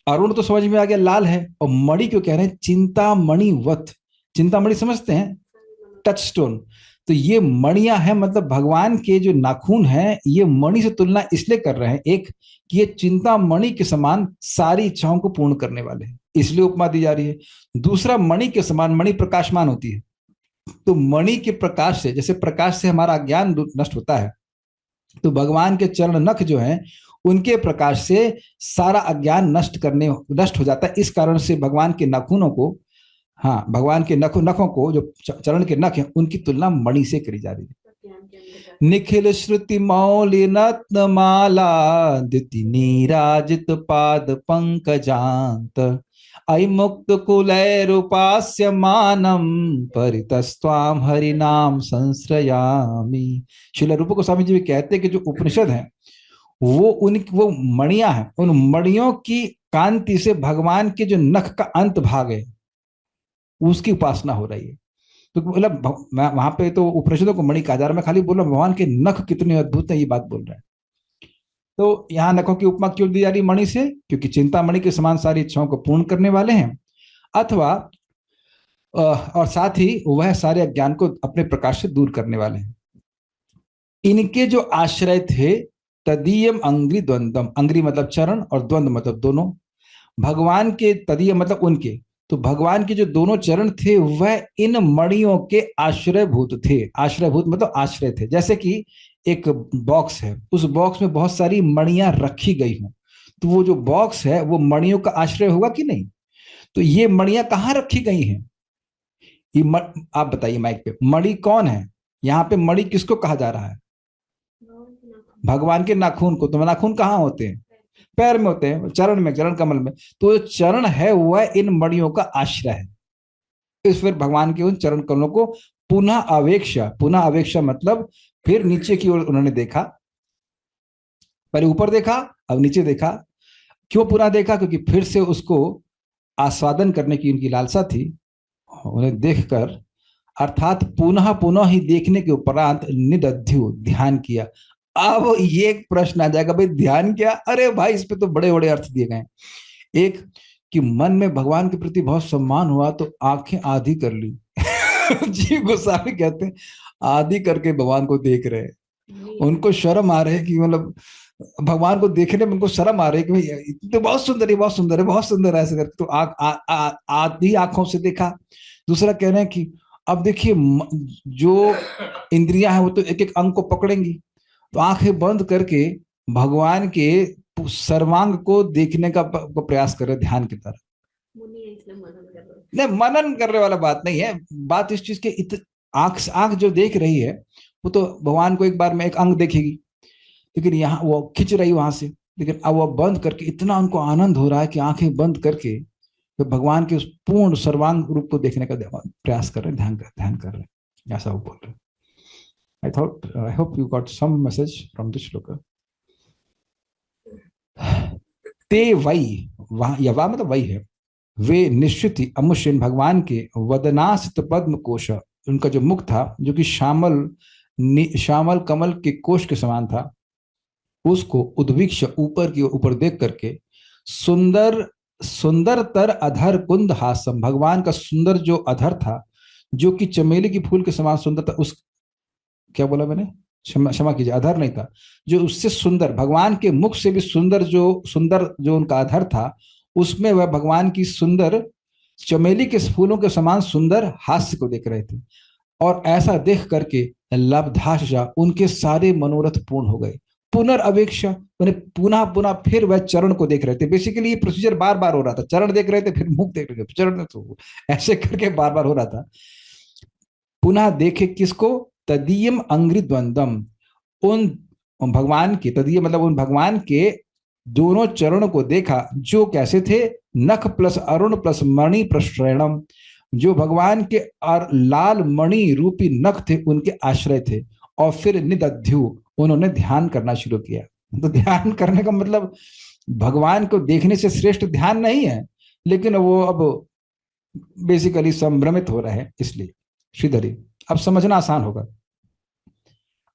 Speaker 1: अरुण तो समझ में आ गया, लाल है, और मणि क्यों कह रहे हैं, चिंतामणि वत। चिंतामणि समझते हैं, टच स्टोन। तो ये मणियां हैं, मतलब भगवान के जो नाखून हैं ये मणि से तुलना इसलिए कर रहे हैं, एक कि ये चिंतामणि के समान सारी इच्छाओं को पूर्ण करने वाले हैं, इसलिए उपमा दी जा रही है। दूसरा, मणि के समान, मणि प्रकाशमान होती है, तो मणि के प्रकाश से, जैसे प्रकाश से हमारा ज्ञान नष्ट होता है, तो भगवान के चरण नख जो हैं उनके प्रकाश से सारा अज्ञान नष्ट हो जाता है। इस कारण से भगवान के नाखूनों को, हाँ, भगवान के नखों को, जो चरण के नख हैं, उनकी तुलना मणि से करी जा रही है। निखिल श्रुति मौलि नत्न माला द्युति नीराजित पाद पंकजांत अयि मुक्त कुलैरुपास्य मानम परितस्त्वाम हरिनाम संश्रयामि। श्रील रूप गोस्वामी जी भी कहते हैं कि जो उपनिषद हैं वो मणियां हैं, उन मणियों की कांति से भगवान के जो नख का अंत भाग है उसकी उपासना हो रही है। तो मतलब वहां पे तो उपनिषदों को मणि कहा जा रहा है, मैं खाली बोल रहा हूं भगवान के नख कितने अद्भुत है ये बात बोल रहा है। तो यहाँ नखों की उपमा क्यों दी जा रही मणि से, क्योंकि चिंतामणि के समान सारी इच्छाओं को पूर्ण करने वाले हैं, अथवा और साथ ही वह सारे अज्ञान को अपने प्रकाश से दूर करने वाले हैं। इनके जो आश्रय थे, तदीयम अंग्री द्वंद्वम, अंग्री मतलब चरण और द्वंद्व मतलब दोनों, भगवान के तदीय मतलब उनके, तो भगवान के जो दोनों चरण थे वह इन मणियों के आश्रयभूत थे। आश्रयभूत मतलब आश्रय थे, जैसे कि एक बॉक्स है, उस बॉक्स में बहुत सारी मणियां रखी गई हों, तो वो जो बॉक्स है वो मणियों का आश्रय होगा कि नहीं। तो ये मणियां कहाँ रखी गई हैं, ये आप बताइए माइक पे, मणि कौन है यहाँ पे, मणि किसको कहा जा रहा है, भगवान के नाखून को। तो नाखून कहाँ होते हैं, पैर में होते हैं, चरण में, चरण कमल में। तो चरण है वह इन मणियों का आश्रय है। इस फिर भगवान के उन चरण कमलों को पुनः अवेक्षा, पुनः अवेक्षा मतलब फिर नीचे की ओर उन्होंने देखा, पहले ऊपर देखा अब नीचे देखा। क्यों पुनः देखा, क्योंकि फिर से उसको आस्वादन करने की उनकी लालसा थी, उन्हें देखकर, अर्थात पुनः पुनः ही देखने के उपरांत निदध्यु, ध्यान किया। अब ये एक प्रश्न आ जाएगा, भाई ध्यान क्या, अरे भाई इस पे तो बड़े बड़े अर्थ दिए गए। एक कि मन में भगवान के प्रति बहुत सम्मान हुआ तो आंखें आधी कर ली। जीव गोस्वामी कहते हैं आधी करके भगवान को देख रहे हैं, उनको शर्म आ रही है कि मतलब भगवान को देखने में उनको शर्म आ रही है कि भाई तो बहुत सुंदर है, बहुत सुंदर है, बहुत सुंदर है, ऐसे करके तो आधी आंखों से देखा। दूसरा कह रहे हैं कि अब देखिए जो इंद्रियां हैं वो तो एक एक अंग को पकड़ेंगी, तो आंखें बंद करके भगवान के सर्वांग को देखने का प्रयास कर रहे, ध्यान की तरह। नहीं, मनन करने वाला बात नहीं है, बात इस चीज के आंख आंख जो देख रही है वो तो भगवान को एक बार में एक अंग देखेगी, लेकिन यहाँ वो खिंच रही वहां से, लेकिन अब वो बंद करके इतना उनको आनंद हो रहा है कि आंखें बंद करके तो भगवान के उस पूर्ण सर्वांग रूप को देखने का प्रयास कर रहे हैं, ध्यान कर रहे हैं, ऐसा वो बोल रहे हैं। I hope you got some message from this shloka. ते वही, वहां या वह मतलब वही है, वे निश्चित ही अमुष्यन भगवान के वदनासित पद्म कोश, उनका जो मुख था जो कि श्यामल कमल के कोश के समान था, उसको उद्वीक्ष ऊपर की ऊपर देख करके सुंदरतर अधर कुंद हासम, भगवान का सुंदर जो अधर था जो कि चमेली की फूल के समान सुंदर था, उस क्या बोला मैंने, क्षमा कीजिए, अधर नहीं था, जो उससे सुंदर, भगवान के मुख से भी सुंदर जो उनका अधर था, उसमें वह भगवान की सुंदर चमेली के फूलों के समान सुंदर हास्य को देख रहे थे। और ऐसा देख करके लब्धाशा, उनके सारे मनोरथ पूर्ण हो गए। पुनर्अवेक्षा मैंने पुनः पुनः फिर वह चरण को देख रहे थे। बेसिकली ये प्रोसीजर बार बार हो रहा था, चरण देख रहे थे फिर मुख देख रहे थे, चरण तो ऐसे करके बार बार हो रहा था। पुनः देखे किसको, तदीयम अंग्रि द्वंद्वम, उन भगवान के, तदीय मतलब उन भगवान के दोनों चरणों को देखा जो कैसे थे, नख प्लस अरुण प्लस मणि प्रश्रयणम, जो भगवान के और लाल मणि रूपी नख थे उनके आश्रय थे। और फिर निदध्यु, उन्होंने ध्यान करना शुरू किया। तो ध्यान करने का मतलब भगवान को देखने से श्रेष्ठ ध्यान नहीं है, लेकिन वो अब बेसिकली संभ्रमित हो रहे हैं, इसलिए श्रीधरी अब समझना आसान होगा।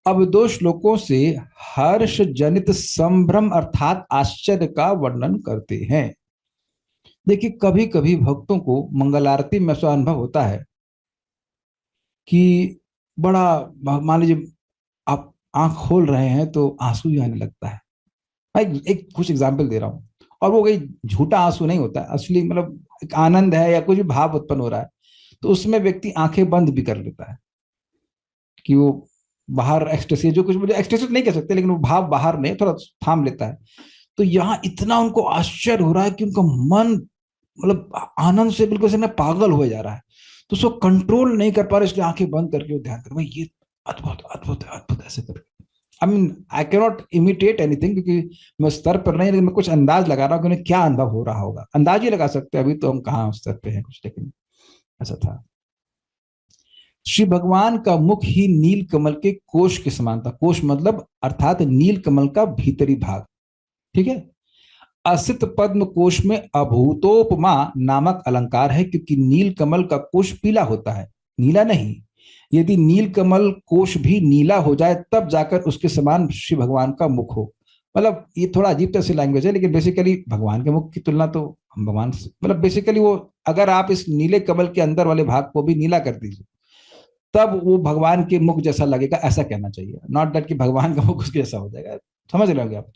Speaker 1: अब 2 श्लोकों से हर्ष जनित संभ्रम अर्थात आश्चर्य का वर्णन करते हैं। देखिए कभी कभी भक्तों को मंगल आरती में ऐसा अनुभव होता है कि बड़ा, मान लीजिए आप आंख खोल रहे हैं तो आंसू ही आने लगता है। मैं एक कुछ एग्जाम्पल दे रहा हूँ, और वो कोई झूठा आंसू नहीं होता है, असली मतलब एक आनंद है या कुछ भी भाव उत्पन्न हो रहा है, तो उसमें व्यक्ति आंखें बंद भी कर लेता है कि वो बाहर एक्सटेसी, जो कुछ मुझे एक्सटेसी नहीं कह सकते, लेकिन वो भाव बाहर नहीं, थोड़ा थाम लेता है। तो यहाँ इतना उनको आश्चर्य हो रहा है कि उनका मन मतलब आनंद से बिल्कुल से ना पागल हो जा रहा है, तो उसको कंट्रोल नहीं कर पा रहे, इसलिए आंखें बंद करके वो ध्यान कर, भाई ये अद्भुत अद्भुत है, अद्भुत ऐसे करके। I mean I cannot imitate anything, क्योंकि मैं उस स्तर पर नहीं, लेकिन मैं कुछ अंदाज लगा रहा हूँ कि उन्हें क्या अनुभव हो रहा होगा, अंदाज ही लगा सकते हैं, अभी तो हम कहाँ उस स्तर पे हैं कुछ, लेकिन ऐसा था। श्री भगवान का मुख ही नील कमल के कोश के समान था। कोश मतलब अर्थात नील कमल का भीतरी भाग, ठीक है। असित पद्म कोश में अभूतोपमा नामक अलंकार है, क्योंकि नील कमल का कोश पीला होता है, नीला नहीं। यदि नील कमल कोश भी नीला हो जाए तब जाकर उसके समान श्री भगवान का मुख हो। मतलब ये थोड़ा अजीब तरह से लैंग्वेज है, लेकिन बेसिकली भगवान के मुख की तुलना तो हम भगवान से, मतलब बेसिकली वो, अगर आप इस नीले कमल के अंदर वाले भाग को भी नीला कर दीजिए तब वो भगवान के मुख जैसा लगेगा, ऐसा कहना चाहिए, नॉट दैट कि भगवान का मुख उसके जैसा हो जाएगा। समझ रहे होंगे आप।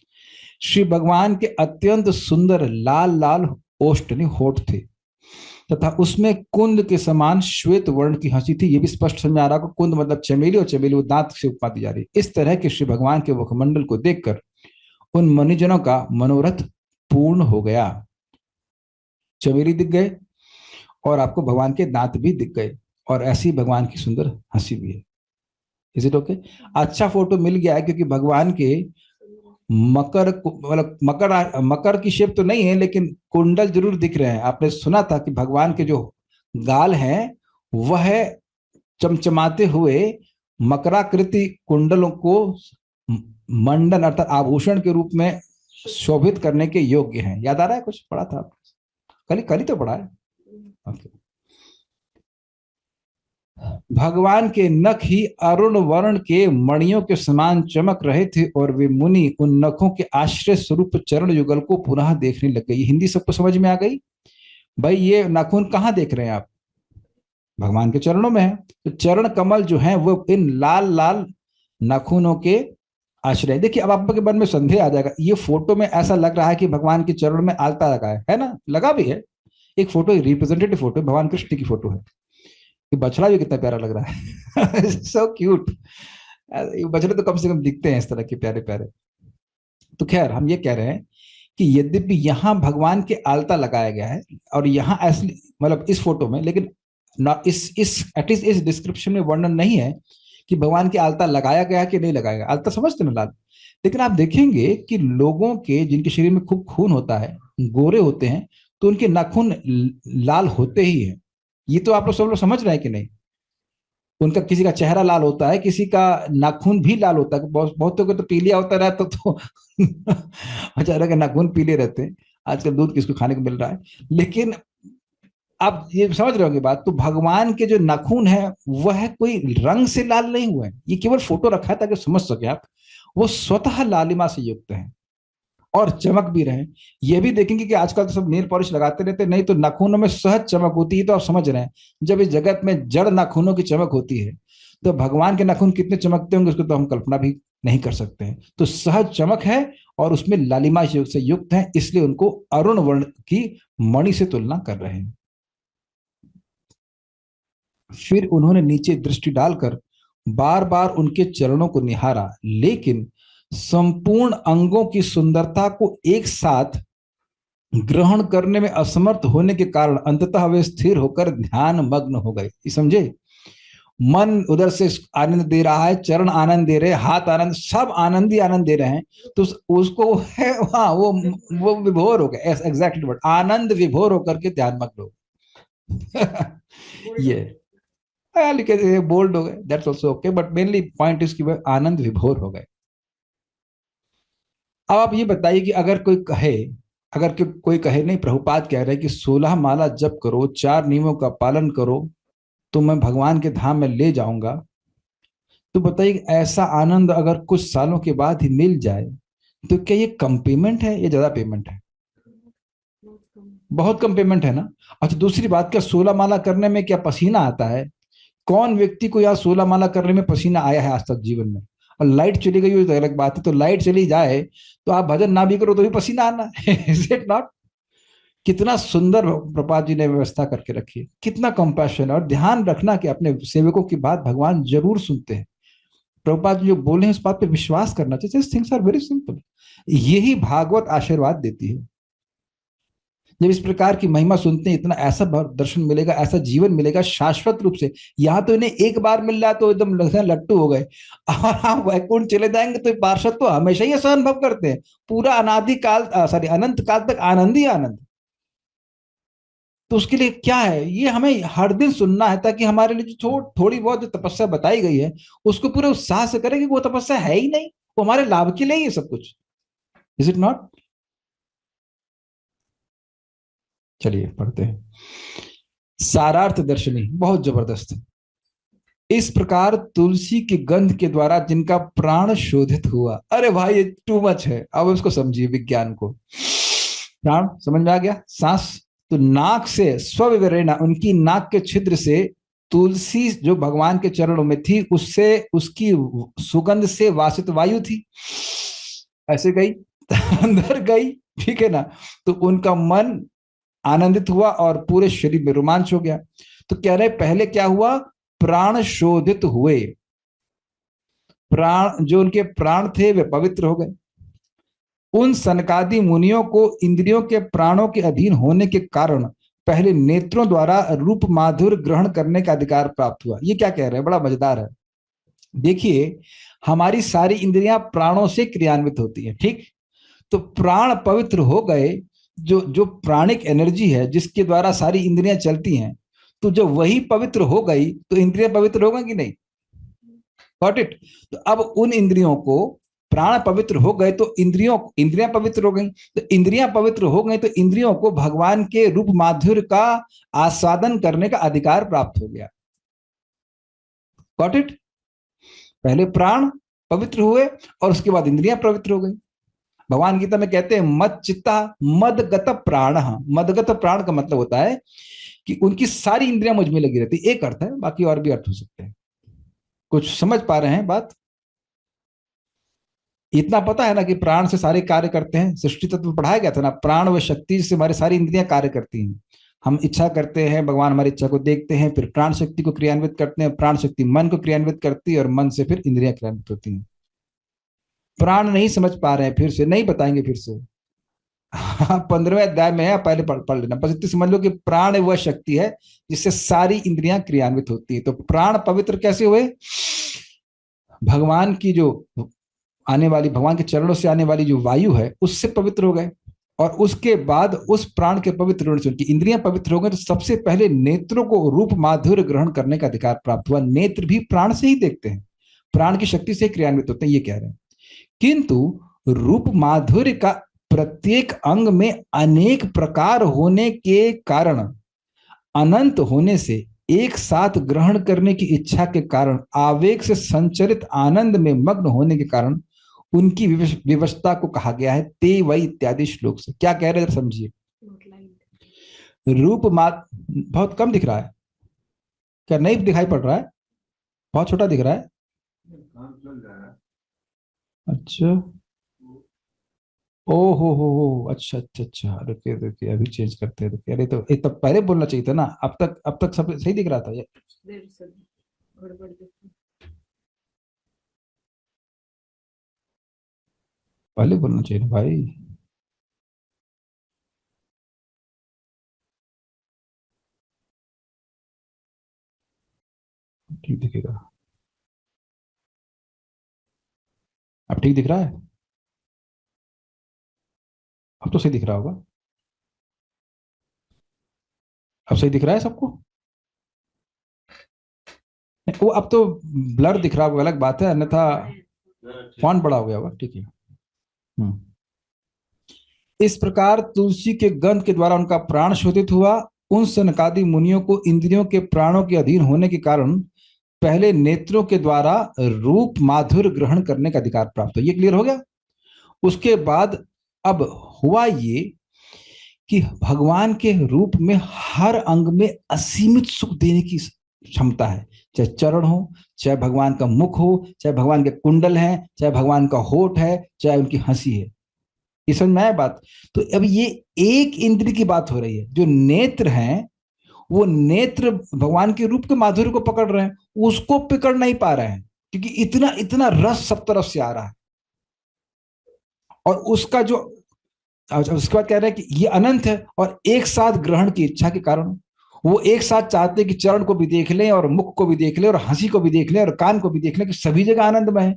Speaker 1: श्री भगवान के अत्यंत सुंदर लाल लाल ओष्ठ होठ थे, तथा उसमें कुंद के समान श्वेत वर्ण की हंसी थी। ये भी स्पष्ट समझ आ रहा है, कुंद मतलब चमेली, और चमेली वो दांत से उपमा दी जा रही है। इस तरह के श्री भगवान के मुखमंडल को देखकर उन मनुजनों का मनोरथ पूर्ण हो गया। चमेली दिख गए और आपको भगवान के दांत भी दिख गए, और ऐसी भगवान की सुंदर हंसी भी है। Is it okay? अच्छा फोटो मिल गया है, क्योंकि भगवान के मकर मतलब मकर मकर की शेप तो नहीं है, लेकिन कुंडल जरूर दिख रहे हैं। आपने सुना था कि भगवान के जो गाल हैं वह चमचमाते हुए मकराकृति कुंडलों को मंडन अर्थात आभूषण के रूप में शोभित करने के योग्य हैं। याद आ रहा है? कुछ पढ़ा था, कल ही तो पढ़ा है। okay. भगवान के नख ही अरुण वर्ण के मणियों के समान चमक रहे थे, और वे मुनि उन नखों के आश्रय स्वरूप चरण युगल को पुनः देखने लग गई। हिंदी सबको समझ में आ गई? भाई ये नाखून कहाँ देख रहे हैं आप? भगवान के चरणों में है। तो चरण कमल जो है वो इन लाल लाल नाखूनों के आश्रय। देखिए अब आपके मन में संदेह आ जाएगा, ये फोटो में ऐसा लग रहा है कि भगवान के चरण में आलता लगा है ना? लगा भी है। एक फोटो रिप्रेजेंटेटिव फोटो, भगवान कृष्ण की फोटो है। ये बछड़ा भी कितना प्यारा लग रहा है। So cute. ये बछड़े तो कम से कम दिखते हैं इस तरह के प्यारे प्यारे। तो खैर हम ये कह रहे हैं कि यद्यपि यहाँ भगवान के आलता लगाया गया है, और यहाँ असली मतलब इस फोटो में, लेकिन ना इस एटलीस्ट इस डिस्क्रिप्शन में वर्णन नहीं है कि भगवान के आलता लगाया गया कि नहीं लगाया गया। आलता समझते ना, लाल। लेकिन आप देखेंगे कि लोगों के जिनके शरीर में खूब खून होता है, गोरे होते हैं, तो उनके नाखून लाल होते ही हैं। ये तो आप लोग सब लोग समझ रहे हैं कि नहीं? उनका किसी का चेहरा लाल होता है, किसी का नाखून भी लाल होता है, बहुतों को तो पीलिया होता रहता तो बेचारे के नाखून पीले रहते हैं। आजकल दूध किसको खाने को मिल रहा है। लेकिन आप ये समझ रहे होंगे बात, तो भगवान के जो नाखून है वह कोई रंग से लाल नहीं हुए हैं, ये केवल फोटो रखा है ताकि समझ सके आप। वो स्वतः लालिमा से युक्त हैं और चमक भी रहे। ये भी देखेंगे कि आजकल तो सब नेल पॉलिश लगाते रहते, नहीं तो नाखूनों में सहज चमक होती है। तो आप समझ रहे हैं, जब इस जगत में जड़ नाखूनों की चमक होती है, तो भगवान के नाखून कितने चमकते होंगे उसको तो हम कल्पना भी नहीं कर सकते हैं। तो सहज चमक है और उसमें लालिमा से युक्त है, इसलिए उनको अरुण वर्ण की मणि से तुलना कर रहे हैं। फिर उन्होंने नीचे दृष्टि डालकर बार बार उनके चरणों को निहारा, लेकिन संपूर्ण अंगों की सुंदरता को एक साथ ग्रहण करने में असमर्थ होने के कारण अंततः वे स्थिर होकर ध्यान मग्न हो गए। समझे? मन उधर से आनंद दे रहा है, चरण आनंद दे रहे, हाथ आनंद, सब आनंद ही आनंद दे रहे हैं, तो उसको है हाँ वो विभोर हो गए। एग्जैक्टली वर्ड, आनंद विभोर होकर के ध्यान मग्न हो ये लिखे बोल्ड हो गए, that's also okay, but mainly point is कि वह आनंद विभोर हो गए। अब आप ये बताइए कि अगर कोई कहे, कोई कहे नहीं, प्रभुपाद कह रहे हैं कि 16 माला जप करो, 4 नियमों का पालन करो, तो मैं भगवान के धाम में ले जाऊंगा। तो बताइए ऐसा आनंद अगर कुछ सालों के बाद ही मिल जाए तो क्या ये कम पेमेंट है या ज्यादा पेमेंट है? बहुत कम पेमेंट है ना। अच्छा, दूसरी बात, क्या 16 माला करने में क्या पसीना आता है? कौन व्यक्ति को यहाँ 16 माला करने में पसीना आया है आज तक जीवन में? और लाइट चली गई हो तो अलग बात है, तो लाइट चली जाए तो आप भजन ना भी करो तो भी पसीना आना है। Is it not? कितना सुंदर प्रपात जी ने व्यवस्था करके रखी है, कितना कंपैशन। और ध्यान रखना कि अपने सेवकों की बात भगवान जरूर सुनते हैं। प्रभुपाद जी जो बोले हैं उस बात पे विश्वास करना चाहिए। Things are very simple. यही भागवत आशीर्वाद देती है। जब इस प्रकार की महिमा सुनते हैं, इतना ऐसा दर्शन मिलेगा, ऐसा जीवन मिलेगा शाश्वत रूप से। यहाँ तो इन्हें एक बार मिल रहा है तो एकदम लगता है लट्टू हो गए, और आप वैकुंठ चले जाएंगे तो पार्षद तो हमेशा ही ऐसा अनुभव करते हैं, पूरा अनादि काल, सॉरी अनंत काल तक आनंद ही आनंद। तो उसके लिए क्या है, ये हमें हर दिन सुनना है, ताकि हमारे लिए जो थोड़ी बहुत जो तपस्या बताई गई है उसको पूरे उत्साह से करें, कि वो तपस्या है ही नहीं, वो हमारे लाभ के लिए ही है सब कुछ। Is it not? चलिए पढ़ते हैं। सारार्थ दर्शनी बहुत जबरदस्त है। इस प्रकार तुलसी के गंध के द्वारा जिनका प्राण शोधित हुआ। अरे भाई ये टू मच है, अब उसको समझिए विज्ञान को। प्राण समझ में आ गया, सांस। तो नाक से स्विवरेणा, उनकी नाक के छिद्र से तुलसी जो भगवान के चरणों में थी, उससे उसकी सुगंध से वासित वायु थी, ऐसे गई अंदर गई, ठीक है ना। तो उनका मन आनंदित हुआ और पूरे शरीर में रोमांच हो गया। तो कह रहे पहले क्या हुआ, प्राण शोधित हुए। प्राण, जो उनके प्राण थे वे पवित्र हो गए। उन सनकादि मुनियों को इंद्रियों के प्राणों के अधीन होने के कारण पहले नेत्रों द्वारा रूप माधुर्य ग्रहण करने का अधिकार प्राप्त हुआ। ये क्या कह रहे हैं, बड़ा मजेदार है। देखिए, हमारी सारी इंद्रियां प्राणों से क्रियान्वित होती है, ठीक। तो प्राण पवित्र हो गए, जो जो प्राणिक एनर्जी है जिसके द्वारा सारी इंद्रियां चलती हैं, तो जब वही पवित्र हो गई तो इंद्रियां पवित्र हो गई कि नहीं? Got it? तो अब उन इंद्रियों को, प्राण पवित्र हो गए तो इंद्रियां पवित्र हो गई, तो इंद्रियां पवित्र हो गई तो इंद्रियों को भगवान के रूप माधुर्य का आस्वादन करने का अधिकार प्राप्त हो गया। Got it? पहले प्राण पवित्र हुए और उसके बाद इंद्रियां पवित्र हो गई। भगवान गीता में कहते हैं मद चित्ता मदगत प्राण। मदगत प्राण का मतलब होता है कि उनकी सारी इंद्रियां मुझ में लगी रहती। एक अर्थ है, बाकी और भी अर्थ हो सकते हैं। कुछ समझ पा रहे हैं बात? इतना पता है ना कि प्राण से सारे कार्य करते हैं। सृष्टि तत्व पढ़ाया गया था ना, प्राण व शक्ति से हमारी सारी इंद्रियां कार्य करती हैं। हम इच्छा करते हैं, भगवान हमारी इच्छा को देखते हैं, फिर प्राण शक्ति को क्रियान्वित करते हैं, प्राण शक्ति मन को क्रियान्वित करती है और मन से फिर इंद्रियां क्रियान्वित होती हैं। प्राण नहीं समझ पा रहे हैं, फिर से नहीं बताएंगे फिर से। हाँ, 15वें अध्याय में है, पहले पढ़ लेना। बस इतनी समझ लो कि प्राण वह शक्ति है जिससे सारी इंद्रियां क्रियान्वित होती है। तो प्राण पवित्र कैसे हुए? भगवान की जो आने वाली, भगवान के चरणों से आने वाली जो वायु है उससे पवित्र हो गए, और उसके बाद उस प्राण के पवित्र होने से उनकी इंद्रियां पवित्र हो गई। तो सबसे पहले नेत्रों को रूप माधुर्य ग्रहण करने का अधिकार प्राप्त हुआ। नेत्र भी प्राण से ही देखते हैं, प्राण की शक्ति से क्रियान्वित होते हैं, ये कह रहे हैं। किंतु रूप माधुर्य का प्रत्येक अंग में अनेक प्रकार होने के कारण, अनंत होने से, एक साथ ग्रहण करने की इच्छा के कारण, आवेग से संचरित आनंद में मग्न होने के कारण उनकी विवशता को कहा गया है ते वही इत्यादि श्लोक से। क्या कह रहे हैं समझिए। रूप मात बहुत कम दिख रहा है क्या? नहीं दिखाई पड़ रहा है? बहुत छोटा दिख रहा है। अच्छा, ओ हो, अच्छा अच्छा अच्छा, रुकिए रुकिए, अभी चेंज करते हैं। रुकिए, अरे तो ये तब पहले बोलना चाहिए था ना। अब तक सब सही दिख रहा था ये। पहले बोलना चाहिए ना भाई। ठीक दिखेगा। अब ठीक दिख रहा है? अब तो सही दिख रहा होगा। अब सही दिख रहा है सबको? वो अब तो ब्लर दिख रहा होगा, अलग बात है, अन्यथा फॉन्ट बड़ा हो गया होगा। ठीक है। इस प्रकार तुलसी के गंध के द्वारा उनका प्राण शोधित हुआ। उन सनकादि मुनियों को इंद्रियों के प्राणों के अधीन होने के कारण पहले नेत्रों के द्वारा रूप माधुर्य ग्रहण करने का अधिकार प्राप्त हो। ये क्लियर हो गया। उसके बाद अब हुआ ये कि भगवान के रूप में हर अंग में असीमित सुख देने की क्षमता है, चाहे चरण हो, चाहे भगवान का मुख हो, चाहे भगवान के कुंडल है, चाहे भगवान का होठ है, चाहे उनकी हंसी है। ये समझ में आया बात? तो अब ये एक इंद्र की बात हो रही है। जो नेत्र हैं वो नेत्र भगवान के रूप के माधुर्य को पकड़ रहे हैं, उसको पकड़ नहीं पा रहे हैं, क्योंकि इतना इतना रस सब तरफ से आ रहा है। और उसका जो उसके बाद कह रहे हैं कि ये अनंत है, और एक साथ ग्रहण की इच्छा के कारण वो एक साथ चाहते हैं कि चरण को भी देख लें और मुख को भी देख लें और हंसी को भी देख लें और कान को भी देख लें, कि सभी जगह आनंदमय है।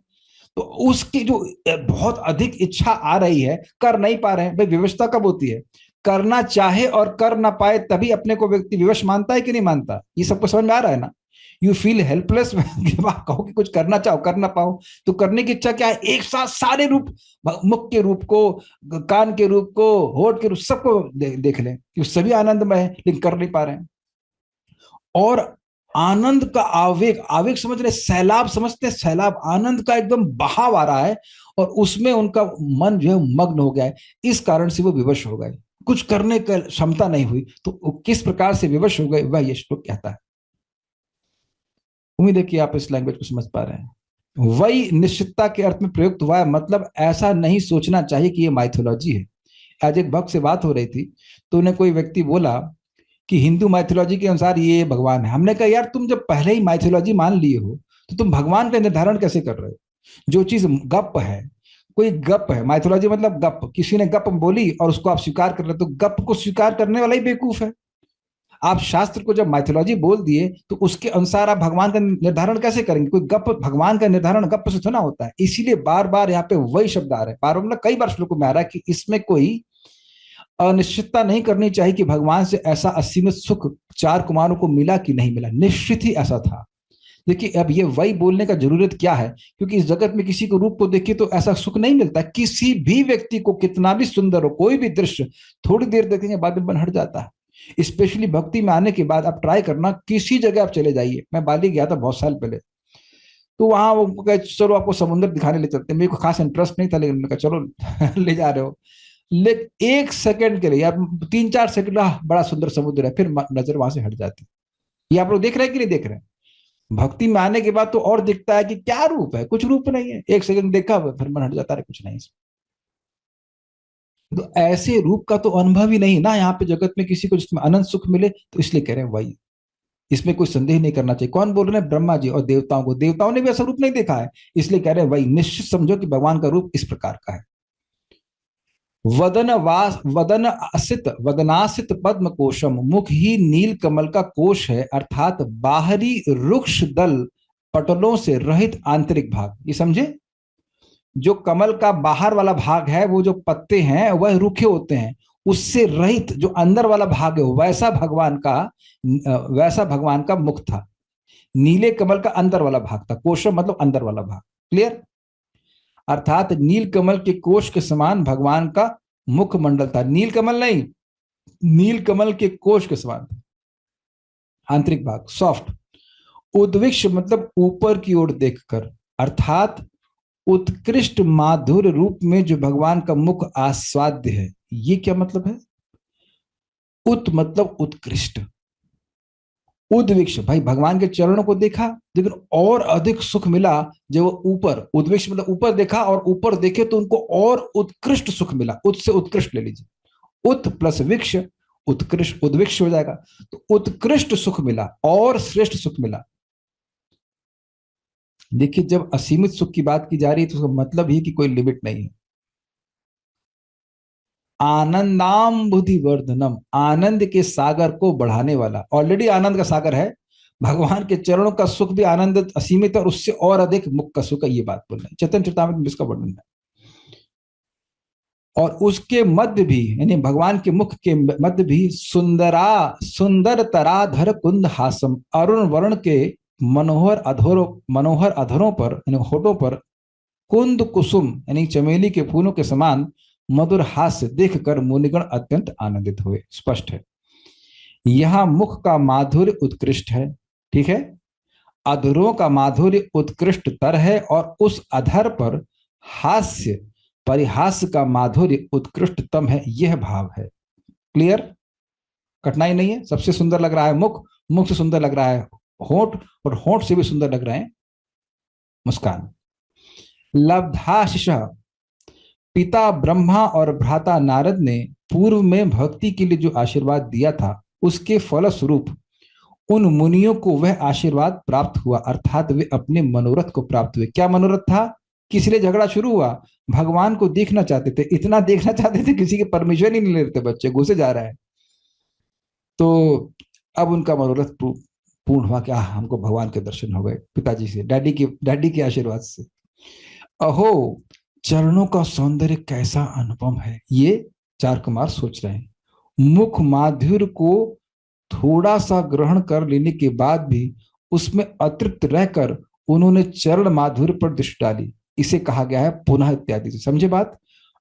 Speaker 1: तो उसकी जो बहुत अधिक इच्छा आ रही है, कर नहीं पा रहे हैं। भाई विवशता कब होती है? करना चाहे और कर ना पाए तभी अपने को व्यक्ति विवश मानता है कि नहीं मानता? ये सबको समझ में आ रहा है ना? यू फील हेल्पलेस जब आप कहो कि कुछ करना चाहो कर ना पाओ, तो करने की इच्छा क्या है? एक साथ सारे रूप, मुख के रूप को, कान के रूप को, होठ के रूप, सबको देख लें कि सभी आनंदमय है, लेकिन कर नहीं पा रहे हैं। और आनंद का आवेग, आवेग समझ रहे, सैलाब समझते हैं, सैलाब आनंद का एकदम बहाव आ रहा है, और उसमें उनका मन जो है मग्न हो गया है। इस कारण से वो विवश हो गए, कुछ करने की क्षमता नहीं हुई। तो किस प्रकार से विवश हो गए वह ये श्लोक कहता है। उम्मीद है कि आप इस लैंग्वेज को समझ पा रहे हैं। वही निश्चितता के अर्थ में प्रयुक्त हुआ है, मतलब ऐसा नहीं सोचना चाहिए कि ये माइथोलॉजी है। आज एक भक्त से बात हो रही थी, तो उन्हें कोई व्यक्ति बोला कि हिंदू माइथोलॉजी के अनुसार ये भगवान है। हमने कहा यार तुम जब पहले ही माइथोलॉजी मान लिए हो तो तुम भगवान का निर्धारण कैसे कर रहे हो? जो चीज गप है, कोई गप है, माइथोलॉजी मतलब गप, किसी ने गप बोली और उसको आप स्वीकार कर रहे हो, तो गप को स्वीकार करने वाला ही बेवकूफ है। आप शास्त्र को जब माइथोलॉजी बोल दिए तो उसके अनुसार आप भगवान का निर्धारण कैसे करेंगे? कोई गप, भगवान का निर्धारण गप से थोड़ा होता है। इसीलिए बार बार यहाँ पे वही शब्द आ रहे हैं, बार मतलब कई बार श्लोकों में आ रहा है कि इसमें कोई अनिश्चितता नहीं करनी चाहिए कि भगवान से ऐसा असीमित सुख चार कुमारों को मिला कि नहीं मिला, निश्चित ही ऐसा था। देखिए अब ये वही बोलने का जरूरत क्या है, क्योंकि इस जगत में किसी को रूप को देखिए तो ऐसा सुख नहीं मिलता। किसी भी व्यक्ति को कितना भी सुंदर हो, कोई भी दृश्य थोड़ी देर देखेंगे बाद में मन हट जाता है। स्पेशली भक्ति में आने के बाद आप ट्राई करना, किसी जगह आप चले जाइए। मैं बाली गया था बहुत साल पहले, तो वहां वो कहे चलो आपको समुद्र दिखाने ले चलते। मेरे को खास इंटरेस्ट नहीं था, लेकिन उन्होंने कहा चलो ले जा रहे हो। लेकिन एक सेकंड के लिए या 3-4 सेकंड बड़ा सुंदर समुद्र है, फिर नजर वहां से हट जाती। ये आप लोग देख रहे हैं कि नहीं देख रहे हैं? भक्ति में आने के बाद तो और दिखता है कि क्या रूप है, कुछ रूप नहीं है। एक सेकंड देखा फिर मन हट जाता है, कुछ नहीं। तो ऐसे रूप का तो अनुभव ही नहीं ना यहाँ पे जगत में किसी को जिसमें अनंत सुख मिले। तो इसलिए कह रहे हैं वही, इसमें कोई संदेह नहीं करना चाहिए। कौन बोल रहे हैं? ब्रह्मा जी और देवताओं को। देवताओं ने भी ऐसा रूप नहीं देखा है, इसलिए कह रहे हैं वही निश्चित समझो कि भगवान का रूप इस प्रकार का है। वदन असित वदनासित पद्म कोशम, मुख ही नील कमल का कोश है, अर्थात बाहरी रुक्ष दल पटलों से रहित आंतरिक भाग। ये समझे? जो कमल का बाहर वाला भाग है, वो जो पत्ते हैं वह रूखे होते हैं, उससे रहित जो अंदर वाला भाग है वैसा भगवान का मुख था। नीले कमल का अंदर वाला भाग था, कोशम मतलब अंदर वाला भाग। क्लियर? अर्थात नील कमल के कोश के समान भगवान का मुख मंडल था। नील कमल नहीं, नील कमल के कोश के समान था आंतरिक भाग, सॉफ्ट। उद्विक्ष मतलब ऊपर की ओर देखकर, अर्थात उत्कृष्ट माधुर्य रूप में जो भगवान का मुख आस्वाद्य है। ये क्या मतलब है? उत मतलब उत्कृष्ट, उद्विक्ष भाई भगवान के चरणों को देखा, लेकिन और अधिक सुख मिला जब वो ऊपर, उद्विक्ष मतलब ऊपर देखा, और ऊपर देखे तो उनको और उत्कृष्ट सुख मिला। उत से उत्कृष्ट ले लीजिए, उत प्लस विक्ष उत्कृष्ट, उद्विक्ष हो जाएगा। तो उत्कृष्ट सुख मिला और श्रेष्ठ सुख मिला। देखिए जब असीमित सुख की बात की जा रही है तो उसका मतलब ही कि कोई लिमिट नहीं है। आनंदाम बुद्धि वर्धनम, आनंद के सागर को बढ़ाने वाला। ऑलरेडी आनंद का सागर है, भगवान के चरणों का सुख भी आनंद असीमित और उससे और अधिक मुख का सुख है। ये बात बोल रहे हैं चैतन्य चरितामृत में, इसका वर्णन है। और उसके मध्य भी, यानी भगवान के मुख के मध्य भी सुंदर तराधर कुंद हासम, अरुण वर्ण के मनोहर अधरों पर यानी होठों पर कुंद कुसुम यानी चमेली के फूलों के समान मधुर हास्य देखकर मुनिगण अत्यंत आनंदित हुए। स्पष्ट है यहां मुख का माधुर्य उत्कृष्ट है, ठीक है, अधरों का माधुर्य उत्कृष्ट तर है, और उस अधर पर हास्य परिहास का माधुर्य उत्कृष्टतम है। यह भाव है। क्लियर? कठिनाई नहीं है। सबसे सुंदर लग रहा है मुख, मुख से सुंदर लग रहा है होठ, और होठ से भी सुंदर लग रहे हैं मुस्कान। लब्धाशिष, पिता ब्रह्मा और भ्राता नारद ने पूर्व में भक्ति के लिए जो आशीर्वाद दिया था, उसके फलस्वरूप उन मुनियों को वह आशीर्वाद प्राप्त हुआ, अर्थात वे अपने मनोरथ को प्राप्त हुए। क्या मनोरथ था? किस लिए झगड़ा शुरू हुआ? भगवान को देखना चाहते थे, इतना देखना चाहते थे किसी की परमिशन ही नहीं ले रहे थे, बच्चे घुसे जा रहा है। तो अब उनका मनोरथ पूर्ण हुआ कि हमको भगवान के दर्शन हो गए पिताजी से, डैडी के आशीर्वाद से। अहो, चरणों का सौंदर्य कैसा अनुपम है, ये चार कुमार सोच रहे हैं। मुख माधुर्य को थोड़ा सा ग्रहण कर लेने के बाद भी उसमें अतृप्त रहकर उन्होंने चरण माधुर्य पर दृष्टि डाली। इसे कहा गया है पुनः इत्यादि से। समझे बात?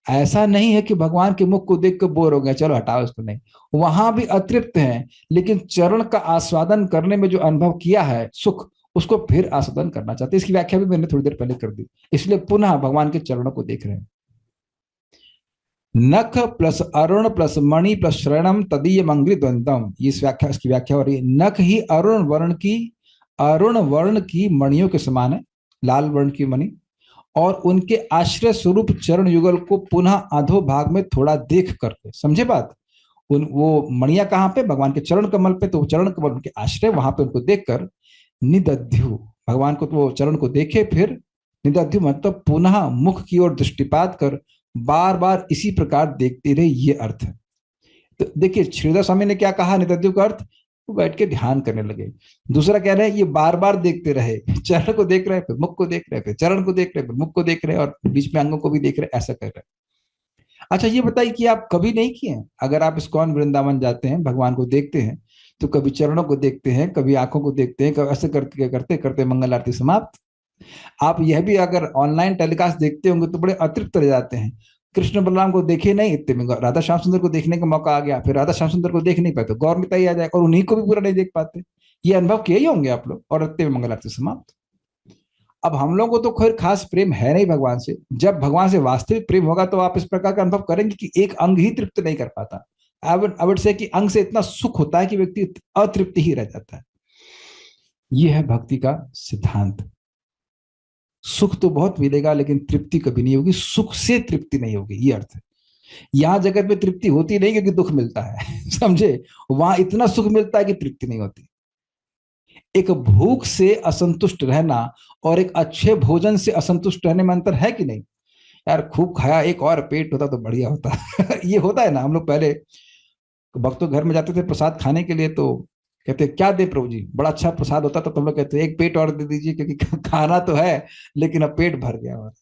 Speaker 1: ऐसा नहीं है कि भगवान के मुख को देख कर बोर हो गया, चलो हटाओ इसको, नहीं, वहां भी अतृप्त है, लेकिन चरण का आस्वादन करने में जो अनुभव किया है सुख, उसको फिर आस्वादन करना चाहते। इसकी व्याख्या भी मैंने थोड़ी देर पहले कर दी, इसलिए पुनः भगवान के चरणों को देख रहे हैं। नख प्लस अरुण प्लस मणि प्लस श्रवणम तदीय मंगली द्वंद्वम, इस व्याख्या, इसकी व्याख्या हो रही है। नख ही अरुण वर्ण की मणियों के समान है, लाल वर्ण की मणि, और उनके आश्रय स्वरूप चरण युगल को पुनः अधो भाग में थोड़ा देख करके, समझे बात? वो मणिया कहां पे? भगवान के चरण कमल पे, तो चरण कमल उनके आश्रय, वहां पे उनको देखकर निदध्यु, भगवान को तो वो चरण को देखे, फिर निदध्यु मतलब पुनः मुख की ओर दृष्टिपात कर बार बार इसी प्रकार देखते रहे, ये अर्थ है। तो देखिए श्रीधर स्वामी ने क्या कहा निदध्यु का अर्थ, वो बैठ के ध्यान करने लगे। दूसरा कह रहे हैं ये बार बार देखते रहे, चरण को देख रहे, फिर मुख को देख रहे, फिर चरण को देख रहे, फिर मुख को देख रहे, और बीच में अंगों को भी देख रहे, ऐसा कर रहे। अच्छा ये बताइए कि आप कभी नहीं किए? अगर आप इस्कॉन वृंदावन जाते हैं, भगवान को देखते हैं, तो कभी चरणों को देखते हैं, कभी आंखों को देखते हैं, कभी ऐसे करते करते करते मंगल आरती समाप्त। आप यह भी अगर ऑनलाइन टेलीकास्ट देखते होंगे तो बड़े अतृप्त रह जाते हैं। कृष्ण बलराम को देखे नहीं, इतने में राधा श्याम सुंदर को देखने का मौका आ गया, फिर राधा श्याम सुंदर को देख नहीं पाते, गौर मिताई आ जाए और उन्हीं को भी पूरा नहीं देख पाते। ये अनुभव किए ही होंगे आप लोग, और इतने में मंगल आरती समाप्त। अब हम लोगों को तो खैर खास प्रेम है नहीं भगवान से, जब भगवान से वास्तविक प्रेम होगा तो आप इस प्रकार का अनुभव करेंगे कि एक अंग ही तृप्त नहीं कर पाता। आई वुड से कि अंग से इतना सुख होता है कि व्यक्ति अतृप्त ही रह जाता है। यह है भक्ति का सिद्धांत। सुख तो बहुत मिलेगा लेकिन तृप्ति कभी नहीं होगी, सुख से तृप्ति नहीं होगी, ये अर्थ है। यहां जगत में तृप्ति होती नहीं क्योंकि दुख मिलता है समझे? वहां इतना सुख मिलता है कि तृप्ति नहीं होती। एक भूख से असंतुष्ट रहना और एक अच्छे भोजन से असंतुष्ट रहने में अंतर है कि नहीं? यार खूब खाया, एक और पेट होता तो बढ़िया होता ये होता है ना। हम लोग पहले भक्तों घर में जाते थे प्रसाद खाने के लिए, तो कहते क्या दे प्रभु जी, बड़ा अच्छा प्रसाद होता था, तो हम लोग कहते एक पेट और दे दीजिए क्योंकि खाना तो है लेकिन अब पेट भर गया। और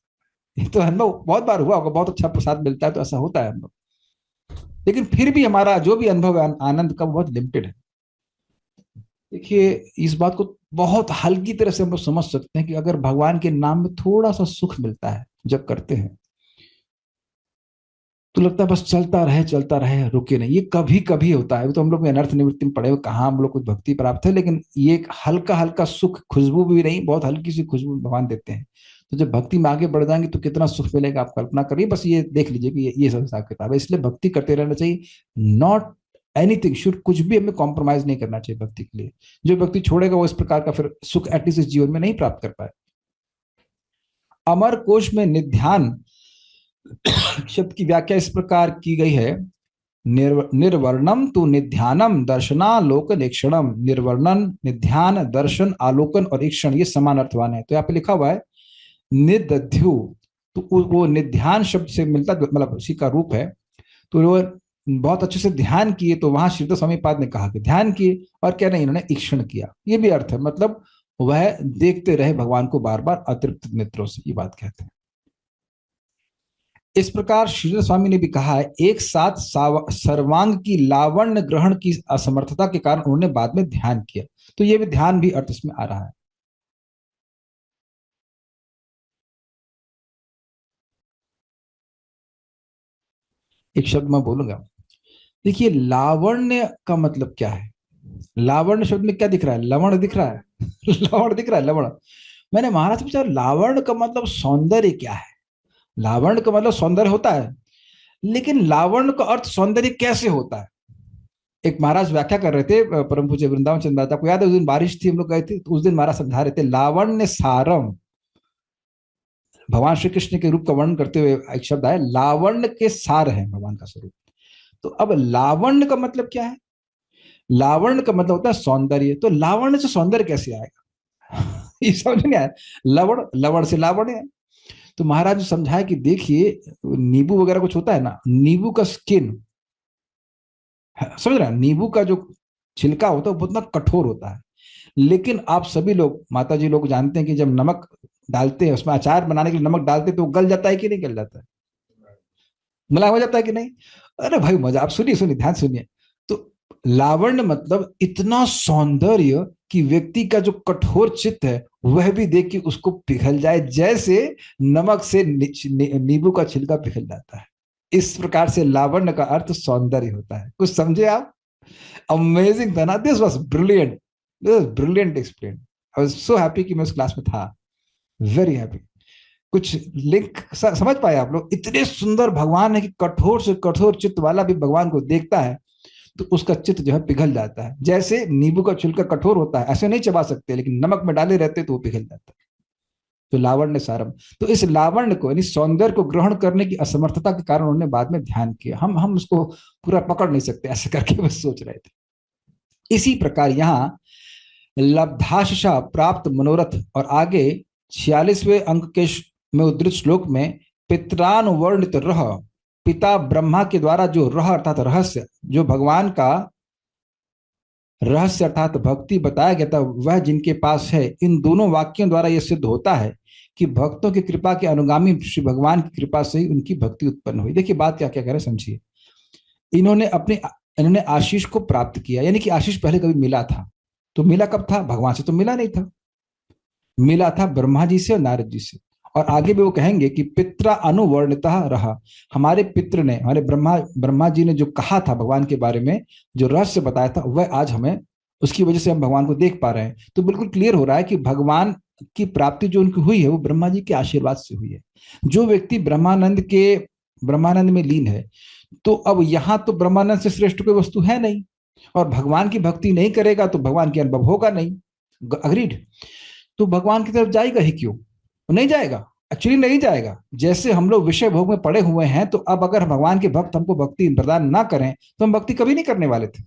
Speaker 1: ये तो हम लोग बहुत बार हुआ होगा, बहुत अच्छा प्रसाद मिलता है तो ऐसा होता है हम लोग, लेकिन फिर भी हमारा जो भी अनुभव है आनंद का बहुत लिमिटेड है। देखिए इस बात को बहुत हल्की तरह से हम लोग समझ सकते हैं कि अगर भगवान के नाम में थोड़ा सा सुख मिलता है जब करते हैं, तो लगता है बस चलता रहे रुके नहीं। ये कभी कभी होता है, तो हम लोग अनर्थ निवृत्ति में पढ़े हुए, कहाँ हम लोग कुछ भक्ति प्राप्त है, लेकिन ये एक हल्का हल्का सुख, खुशबू भी नहीं, बहुत हल्की सी खुशबू भगवान देते हैं। तो जब भक्ति में आगे बढ़ जाएंगे तो कितना सुख मिलेगा आप कल्पना करिए। बस ये देख लीजिए कि ये सब हिसाब किताब है, इसलिए भक्ति करते रहना चाहिए। नॉट एनीथिंग शुड, कुछ भी हमें कॉम्प्रोमाइज नहीं करना चाहिए भक्ति के लिए। जो व्यक्ति छोड़ेगा वो इस प्रकार का फिर सुख एटलीस्ट इस जीवन में नहीं प्राप्त कर पाए। अमर कोश में निध्यान शब्द की व्याख्या इस प्रकार की गई है, निर्वर्णम तो निध्यानम दर्शनालोक ईक्षणम। निर्वर्णन, निध्यान, दर्शन, आलोकन और ईक्षण ये समान अर्थवान है। तो यहाँ पे लिखा हुआ है निदध्यु, तो वो निध्यान शब्द से मिलता, मतलब उसी का रूप है। तो वो बहुत अच्छे से ध्यान किए, तो वहां श्रीधर स्वामी पाद ने कहा कि ध्यान किए, और क्या नहीं इन्होंने ईक्षण किया, ये भी अर्थ है, मतलब वह देखते रहे भगवान को बार बार अतृप्त नेत्रों से, ये बात कहते हैं। इस प्रकार श्रीधर स्वामी ने भी कहा है, एक साथ सर्वांग की लावण्य ग्रहण की असमर्थता के कारण उन्होंने बाद में ध्यान किया। तो ये भी ध्यान भी अर्थ इसमें आ रहा है। एक शब्द मैं बोलूंगा, देखिए लावण्य का मतलब क्या है? लावण्य शब्द में क्या दिख रहा है? लवण दिख रहा है लवण दिख रहा है, लवण। मैंने महाराज से पूछा लावण्य का मतलब सौंदर्य क्या है? लावण्य का मतलब सौंदर्य होता है, लेकिन लावण्य का अर्थ सौंदर्य कैसे होता है? एक महाराज व्याख्या कर रहे थे, परम पूज्य वृंदावन चंद्र महाराज, आपको याद है उस दिन बारिश थी, हम लोग गए थे, तो उस दिन महाराज समझा रहे थे लावण्य सारम। भगवान श्री कृष्ण के रूप का वर्णन करते हुए एक शब्द है, लावण्य के सार है भगवान का स्वरूप। तो अब लावण्य का मतलब क्या है? लावण्य का मतलब होता है सौंदर्य। तो लावण्य से सौंदर्य कैसे आएगा? ये समझ नहीं आया। लवण, लवण से लावण्य है। तो महाराज ने समझाया कि देखिए, नींबू वगैरह कुछ होता है ना, नींबू का स्किन, समझ रहे हैं, नींबू का जो छिलका होता है वो बहुत कठोर होता है। लेकिन आप सभी लोग, माता जी लोग जानते हैं कि जब नमक डालते हैं, उसमें अचार बनाने के लिए नमक डालते हैं, तो वो गल जाता है कि नहीं गल जाता है? मुलायम हो जाता है कि नहीं? अरे भाई मजा, आप सुनिए सुनिए, ध्यान सुनिए। तो लावण्य मतलब इतना सौंदर्य कि व्यक्ति का जो कठोर चित्त है वह भी देख के उसको पिघल जाए, जैसे नमक से नींबू का छिलका पिघल जाता है। इस प्रकार से लावण्य का अर्थ सौंदर्य होता है। कुछ समझे आप? अमेजिंग था ना? This was brilliant, this was brilliant explain. I was so happy कि मैं उस क्लास में था, वेरी हैप्पी। कुछ लिंक समझ पाए आप लोग? इतने सुंदर भगवान है कि कठोर से कठोर चित्त वाला भी भगवान को देखता है तो उसका चित्त जो है पिघल जाता है। जैसे नींबू का छिलका कठोर होता है, ऐसे नहीं चबा सकते, लेकिन नमक में डाले रहते तो वो पिघल जाता है। तो लावण्य सारम, तो इस लावण्य को यानी सौंदर्य को ग्रहण करने की असमर्थता के कारण उन्होंने बाद में ध्यान किया। हम उसको पूरा पकड़ नहीं सकते, ऐसे करके बस सोच रहे थे। इसी प्रकार यहाँ लब्धाशा प्राप्त मनोरथ, और आगे 46वें अंक के में उद्धृत श्लोक में पित्रानुवर्णित रह, पिता ब्रह्मा के द्वारा जो रह अर्थात रहस्य, जो भगवान का रहस्य अर्थात भक्ति बताया गया था, वह जिनके पास है। इन दोनों वाक्यों द्वारा यह सिद्ध होता है कि भक्तों की कृपा के अनुगामी श्री भगवान की कृपा से ही उनकी भक्ति उत्पन्न हुई। देखिए बात क्या क्या कह रहे हैं, समझिए। इन्होंने इन्होंने आशीष को प्राप्त किया, यानी कि आशीष पहले कभी मिला था। तो मिला कब था? भगवान से तो मिला नहीं था, मिला था ब्रह्मा जी से और नारद जी से। और आगे भी वो कहेंगे कि पित्रा अनुवर्णितः रहा, हमारे पितृ ने, हमारे ब्रह्मा जी ने जो कहा था भगवान के बारे में, जो रहस्य बताया था, वह आज हमें, उसकी वजह से हम भगवान को देख पा रहे हैं। तो बिल्कुल क्लियर हो रहा है कि भगवान की प्राप्ति जो उनकी हुई है वो ब्रह्मा जी के आशीर्वाद से हुई है। जो व्यक्ति ब्रह्मानंद में लीन है, तो अब यहाँ तो ब्रह्मानंद से श्रेष्ठ कोई वस्तु है नहीं, और भगवान की भक्ति नहीं करेगा तो भगवान के अनुभव होगा नहीं। अग्रीड? तो भगवान की तरफ जाएगा ही क्यों? नहीं जाएगा, एक्चुअली नहीं जाएगा। जैसे हम लोग विषय भोग में पड़े हुए हैं, तो अब अगर भगवान के भक्त हमको भक्ति प्रदान ना करें तो हम भक्ति कभी नहीं करने वाले थे।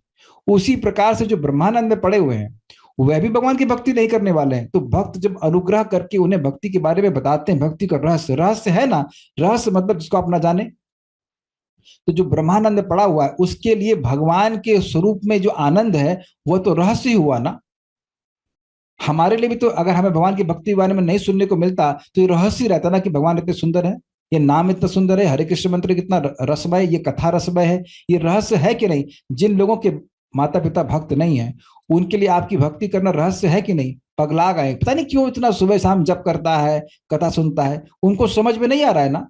Speaker 1: उसी प्रकार से जो ब्रह्मानंद में पड़े हुए हैं वह भी भगवान की भक्ति नहीं करने वाले हैं। तो भक्त जब अनुग्रह करके उन्हें भक्ति के बारे में बताते हैं, भक्ति का रहस्य, रहस्य है ना, रहस्य मतलब जिसको आप ना जाने, तो जो ब्रह्मानंद में पड़ा हुआ है उसके लिए भगवान के स्वरूप में जो आनंद है वह तो रहस्य ही हुआ ना। हमारे लिए भी तो अगर हमें भगवान की भक्ति के बारे में नहीं सुनने को मिलता तो ये रहस्य रहता ना कि भगवान इतने सुंदर है, ये नाम इतना सुंदर है, हरे कृष्ण मंत्र कितना रसमय, ये कथा रसमय है। ये रहस्य है कि नहीं? जिन लोगों के माता पिता भक्त नहीं है उनके लिए आपकी भक्ति करना रहस्य है कि नहीं? पगला गए, पता नहीं क्यों इतना सुबह शाम जप करता है, कथा सुनता है, उनको समझ में नहीं आ रहा है ना,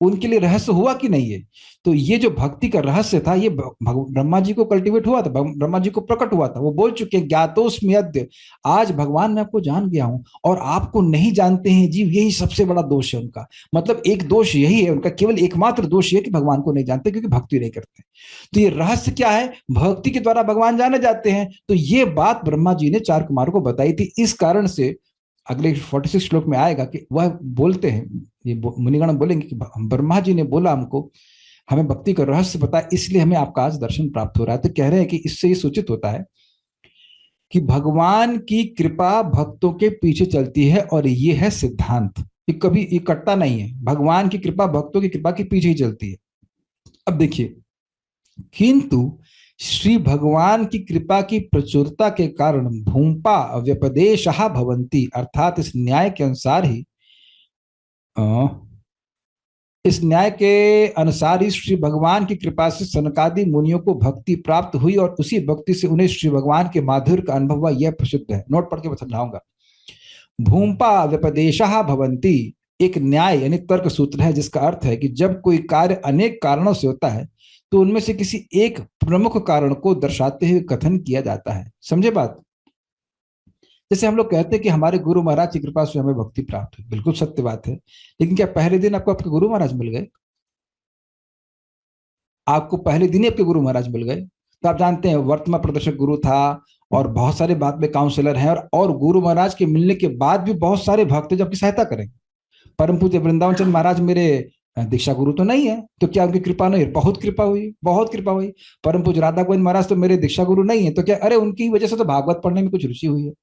Speaker 1: उनके लिए रहस्य हुआ कि नहीं है? तो ये जो भक्ति का रहस्य था ये ब्रह्मा जी को कल्टीवेट हुआ था, ब्रह्मा जी को प्रकट हुआ था। वो बोल चुके हैं ज्ञातोस्मि अद्य, आज भगवान मैं आपको जान गया हूं और आपको नहीं जानते हैं जीव, यही सबसे बड़ा दोष है उनका। मतलब एक दोष यही है उनका, केवल एकमात्र दोष है कि भगवान को नहीं जानते क्योंकि भक्ति नहीं करते। तो ये रहस्य क्या है? भक्ति के द्वारा भगवान जाने जाते हैं। तो ये बात ब्रह्मा जी ने 4 कुमारों को बताई थी। इस कारण से अगले 46 श्लोक में आएगा कि वह बोलते हैं, ये मुनिगण बोलेंगे कि ब्रह्मा जी ने बोला हमको, हमें भक्ति का रहस्य पता, इसलिए हमें आपका आज दर्शन प्राप्त हो रहा है। तो कह रहे हैं कि इससे ये सूचित होता है कि भगवान की कृपा भक्तों के पीछे चलती है, और ये है सिद्धांत, ये कभी इकट्ठा नहीं है। भगवान की कृपा भक्तों की कृपा के पीछे ही चलती है। अब देखिए, किंतु श्री भगवान की कृपा की प्रचुरता के कारण भूमपा व्यपदेशः भवन्ति, अर्थात इस न्याय के अनुसार ही, इस न्याय के अनुसार ही श्री भगवान की कृपा से सनकादि मुनियों को भक्ति प्राप्त हुई, और उसी भक्ति से उन्हें श्री भगवान के माधुर्य का अनुभव हुआ। यह प्रसिद्ध है। नोट पढ़ के मैं समझाऊंगा। भूमपा व्यपदेशः भवन्ति एक न्याय यानी तर्क सूत्र है, जिसका अर्थ है कि जब कोई कार्य अनेक कारणों से होता है तो उनमें से किसी एक प्रमुख कारण को दर्शाते हुए कथन किया जाता है। समझे बात? जैसे हम लोग कहते हैं कि हमारे गुरु महाराज की कृपा से हमें भक्ति प्राप्त हुई, बिल्कुल सत्य बात है। लेकिन क्या पहले दिन आपको आपके गुरु महाराज मिल गए? आपको पहले दिन ही आपके गुरु महाराज मिल गए? तो आप जानते हैं वर्तमान प्रदर्शक गुरु था, और बहुत सारे बाद में काउंसलर हैं, और गुरु महाराज के मिलने के बाद भी बहुत सारे भक्त जो आपकी सहायता करें। परम पूज्य वृंदावन चंद्र महाराज मेरे दीक्षा गुरु तो नहीं है, तो क्या उनकी कृपा नहीं? बहुत कृपा हुई, बहुत कृपा हुई। परम पूज्य राधा गोविंद महाराज तो मेरे दीक्षा गुरु नहीं है, तो क्या? अरे उनकी वजह से तो भागवत पढ़ने में कुछ रुचि हुई है।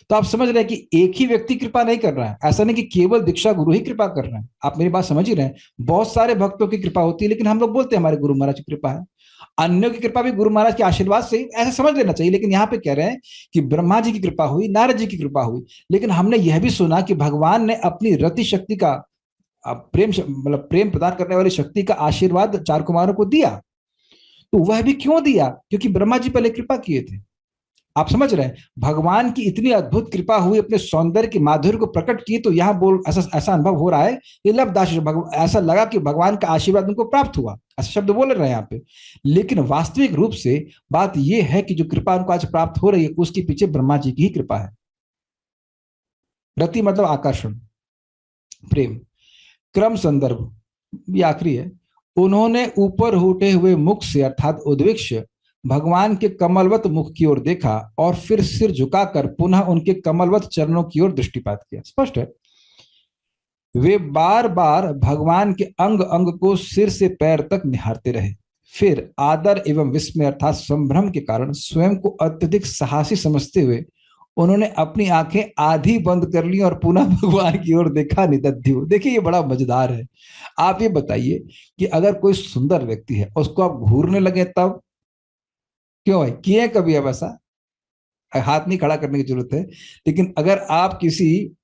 Speaker 1: तो आप समझ रहे हैं कि एक ही व्यक्ति कृपा नहीं कर रहा है, ऐसा नहीं कि केवल दीक्षा गुरु ही कृपा कर रहे हैं। आप मेरी बात समझ ही रहे हैं, बहुत सारे भक्तों की कृपा होती है, लेकिन हम लोग बोलते हैं हमारे गुरु महाराज की कृपा है। अन्यों की कृपा भी गुरु महाराज के आशीर्वाद से ही, ऐसा समझ लेना चाहिए। लेकिन यहाँ पे कह रहे हैं कि ब्रह्मा जी की कृपा हुई, नारद जी की कृपा हुई, लेकिन हमने यह भी सुना कि भगवान ने अपनी रति शक्ति का, प्रेम मतलब प्रेम प्रदान करने वाली शक्ति का आशीर्वाद चार कुमारों को दिया। तो वह भी क्यों दिया? क्योंकि ब्रह्मा जी पहले कृपा किए थे। आप समझ रहे हैं, भगवान की इतनी अद्भुत कृपा हुई, अपने सौंदर्य की माधुर्य को प्रकट की, तो यहां बोल ऐसा ऐसा अनुभव हो रहा है, ये लब्धाश, ऐसा लगा कि भगवान का आशीर्वाद उनको प्राप्त हुआ, ऐसा शब्द बोल रहे हैं यहाँ पे। लेकिन वास्तविक रूप से बात यह है कि जो कृपा उनको आज प्राप्त हो रही है, उसके पीछे ब्रह्मा जी की ही कृपा है। रति मतलब आकर्षण, प्रेम। क्रम संदर्भ ये आखिरी है। उन्होंने ऊपर उठे हुए मुख से अर्थात उद्विक्ष भगवान के कमलवत मुख की ओर देखा, और फिर सिर झुकाकर पुनः उनके कमलवत चरणों की ओर दृष्टिपात किया। स्पष्ट है, वे बार बार भगवान के अंग अंग को सिर से पैर तक निहारते रहे। फिर आदर एवं विस्मय अर्थात संभ्रम के कारण स्वयं को अत्यधिक साहसी समझते हुए उन्होंने अपनी आंखें आधी बंद कर ली और पुनः भगवान की ओर देखा, निदध्यु। देखिए ये बड़ा मजेदार है। आप ये बताइए कि अगर कोई सुंदर व्यक्ति है, उसको आप घूरने लगे तब? क्यों भाई, किए कभी अब ऐसा? हाथ नहीं खड़ा करने की जरूरत है, लेकिन अगर आप किसी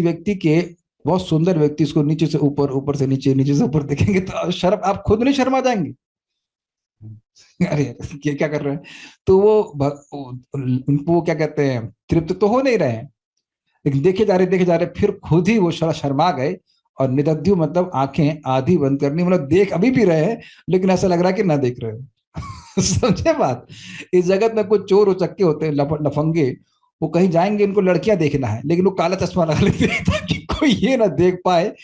Speaker 1: व्यक्ति के, बहुत सुंदर व्यक्ति, उसको नीचे से ऊपर, ऊपर से नीचे, नीचे से ऊपर देखेंगे तो शर्म, आप खुद नहीं शर्मा जाएंगे? अरे ये क्या कर रहे हैं? तो उनको वो क्या कहते हैं, तृप्त तो हो नहीं रहे हैं, लेकिन देखे जा रहे, देखे जा रहे, फिर खुद ही वो शर्मा गए। और निदध्यु मतलब आंखें आधी बंद करनी, मतलब देख अभी भी रहे हैं, लेकिन ऐसा लग रहा है कि ना देख रहे हो। समझे बात? इस जगत में कुछ चोर उचक्के होते हैं, लफंगे, वो कहीं जाएंगे, इनको लड़कियां देखना है, लेकिन वो काला चश्मा लगा लेते हैं ताकि कोई ये ना देख पाए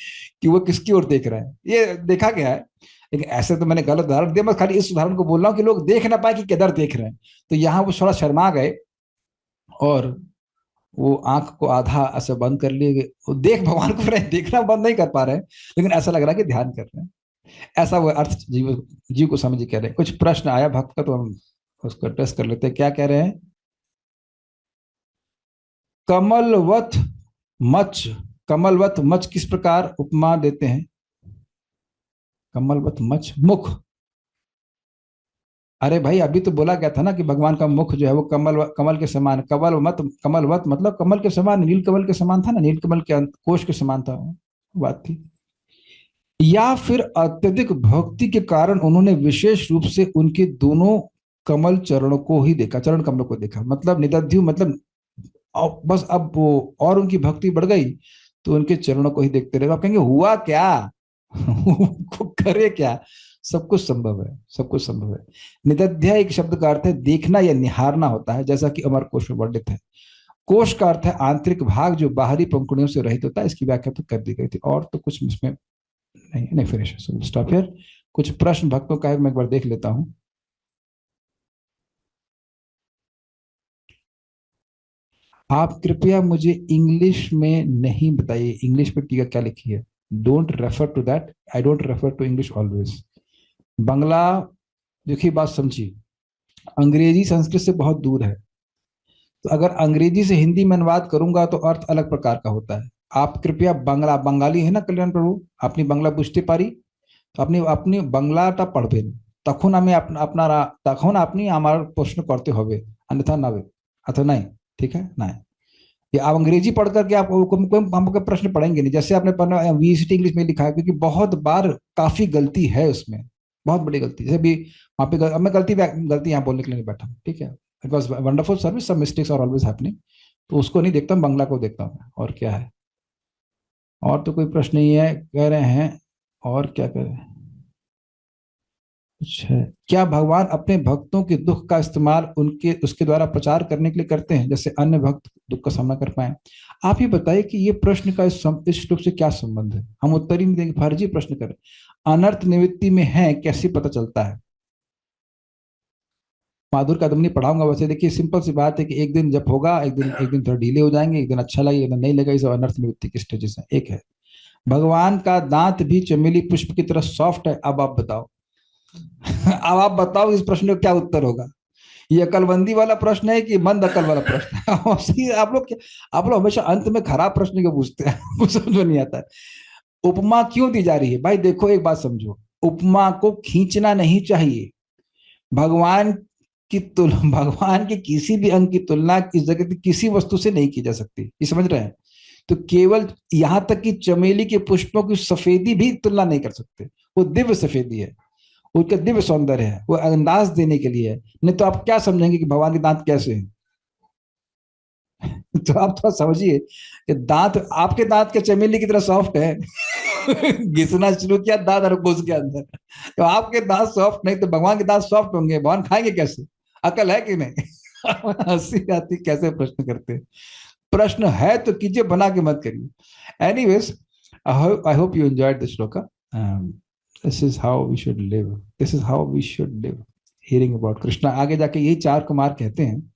Speaker 1: कि वो किसकी ओर देख रहा है। ये देखा गया है, लेकिन ऐसे तो मैंने गलत उदाहरण दिया, मैं खाली इस उदाहरण को बोल रहा हूँ कि लोग देख ना पाए कि किधर देख रहे हैं। तो यहाँ वो थोड़ा शर्मा गए, और वो आंख को आधा ऐसे बंद कर लिए, वो देख भगवान को रहे, देखना बंद नहीं कर पा रहे हैं, लेकिन ऐसा लग रहा है कि ध्यान कर रहे हैं। ऐसा वो अर्थ जीव को समझ कह रहे हैं। कुछ प्रश्न आया भक्त का, तो हम उसको एड्रेस कर लेते हैं। क्या कह रहे हैं? कमलवत मच, कमलवत मच किस प्रकार उपमा देते हैं? कमलवत मच मुख। अरे भाई अभी तो बोला गया था ना कि भगवान का मुख जो है वो कमल, कमल के समान। कमलवत मतलब कमल के समान, नील कमल के समान था ना, नील कमल के कोश के समान था, बात थी। या फिर अत्यधिक भक्ति के कारण उन्होंने विशेष रूप से उनके दोनों कमल चरणों को ही देखा, चरण कमलों को देखा, मतलब निदध्यु, मतलब बस अब वो और उनकी भक्ति बढ़ गई, तो उनके चरणों को ही देखते रहे। आप कहेंगे हुआ क्या? करे क्या? सब कुछ संभव है, सब कुछ संभव है। निदध्या एक शब्द का अर्थ है देखना या निहारना होता है, जैसा कि अमर कोश में वर्णित है। कोश का अर्थ है आंतरिक भाग जो बाहरी पंखुड़ियों से रहित होता है। इसकी व्याख्या तो कर दी गई थी, और तो कुछ इसमें नहीं, नहीं फिनिश, स्टॉप हियर। कुछ प्रश्न भक्तों का है, मैं एक बार देख लेता हूं। आप कृपया मुझे इंग्लिश में नहीं बताइए, इंग्लिश में टीका क्या लिखी है? Don't refer to that, I don't refer to English always. Bangla, देखिए बात समझिए, अंग्रेजी संस्कृत से बहुत दूर है, तो अगर अंग्रेजी से हिंदी में अनुवाद करूंगा तो अर्थ अलग प्रकार का होता है। आप कृपया बांग्ला, बंगाली है ना कल्याण प्रभु, अपनी बांग्ला बुझते पारी, तो अपनी अपनी বাংলাটা পড়বেন, তখন আমি আপনারা তখন আপনি আমার প্রশ্ন করতে হবে, अन्यथा ना वे, अथवा नहीं। ठीक है ना? ये आप अंग्रेजी पढ़ करके आप हमको प्रश्न पढ़ेंगे नहीं, जैसे आपने पढ़ना वीसीटी इंग्लिश में लिखा है, क्योंकि बहुत बार काफी गलती है उसमें, बहुत बड़ी गलती। जैसे भी वहाँ पे अब मैं गलती यहाँ बोलने के लिए नहीं बैठा हूँ, ठीक है? इट वॉज वंडरफुल सर्विस, सब मिस्टेक्स आर ऑलवेज हैपनिंग, तो उसको नहीं देखता हूँ, बांग्ला को देखता हूँ। और क्या है? और तो कोई प्रश्न नहीं है, कह रहे हैं और क्या कह रहे हैं? कुछ है। क्या भगवान अपने भक्तों के दुख का इस्तेमाल उनके उसके द्वारा प्रचार करने के लिए करते हैं, जैसे अन्य भक्त दुख का सामना कर पाए? आप ही बताइए कि ये प्रश्न का इस श्लोक से क्या संबंध है? हम उत्तर ही नहीं देंगे, फर्जी प्रश्न करें। अनर्थ निवृत्ति में है कैसे पता चलता है? माधुर का नहीं पढ़ाऊंगा। वैसे देखिए, सिंपल सी बात है कि एक दिन जब होगा, एक दिन थोड़ा डिले हो जाएंगे, एक दिन अच्छा लगेगा, एक दिन नहीं लगेगा। इस अनर्थ निवृत्ति के स्टेजेस हैं। एक है, भगवान का दांत भी चमेली पुष्प की तरह सॉफ्ट है। अब आप बताओ। अब आप बताओ इस प्रश्न का क्या उत्तर होगा? ये अकलमंदी वाला प्रश्न है कि मंद अकल वाला प्रश्न है? आप लोग हमेशा अंत में खराब प्रश्न क्यों पूछते हैं? कुछ समझ में नहीं आता है। उपमा क्यों दी जा रही है? भाई देखो, एक बात समझो, उपमा को खींचना नहीं चाहिए। भगवान भगवान के किसी भी अंग की तुलना इस जगत की किसी वस्तु से नहीं की जा सकती, ये समझ रहे हैं? तो केवल यहां तक कि चमेली के पुष्पों की सफेदी भी तुलना नहीं कर सकते। वो दिव्य सफेदी है, उसका दिव्य सौंदर्य है, वो अंदाज देने के लिए है। नहीं तो आप क्या समझेंगे कि भगवान के दांत कैसे हैं? तो आप थोड़ा समझिए कि दांत, आपके दांत के चमेली की तरह सॉफ्ट है। घिसना शुरू किया दांत और घुस गया अंदर। तो आपके दांत सॉफ्ट नहीं तो भगवान के दांत सॉफ्ट होंगे? भगवान खाएंगे कैसे? अकल है कि नहीं? हंसी आती, कैसे प्रश्न करते हैं। प्रश्न है तो कीजिए, बना के मत करिए। Anyways, I hope you enjoyed the shloka. This is how we should live, this is how we should live, hearing about Krishna. आगे जाके यही चार कुमार कहते हैं,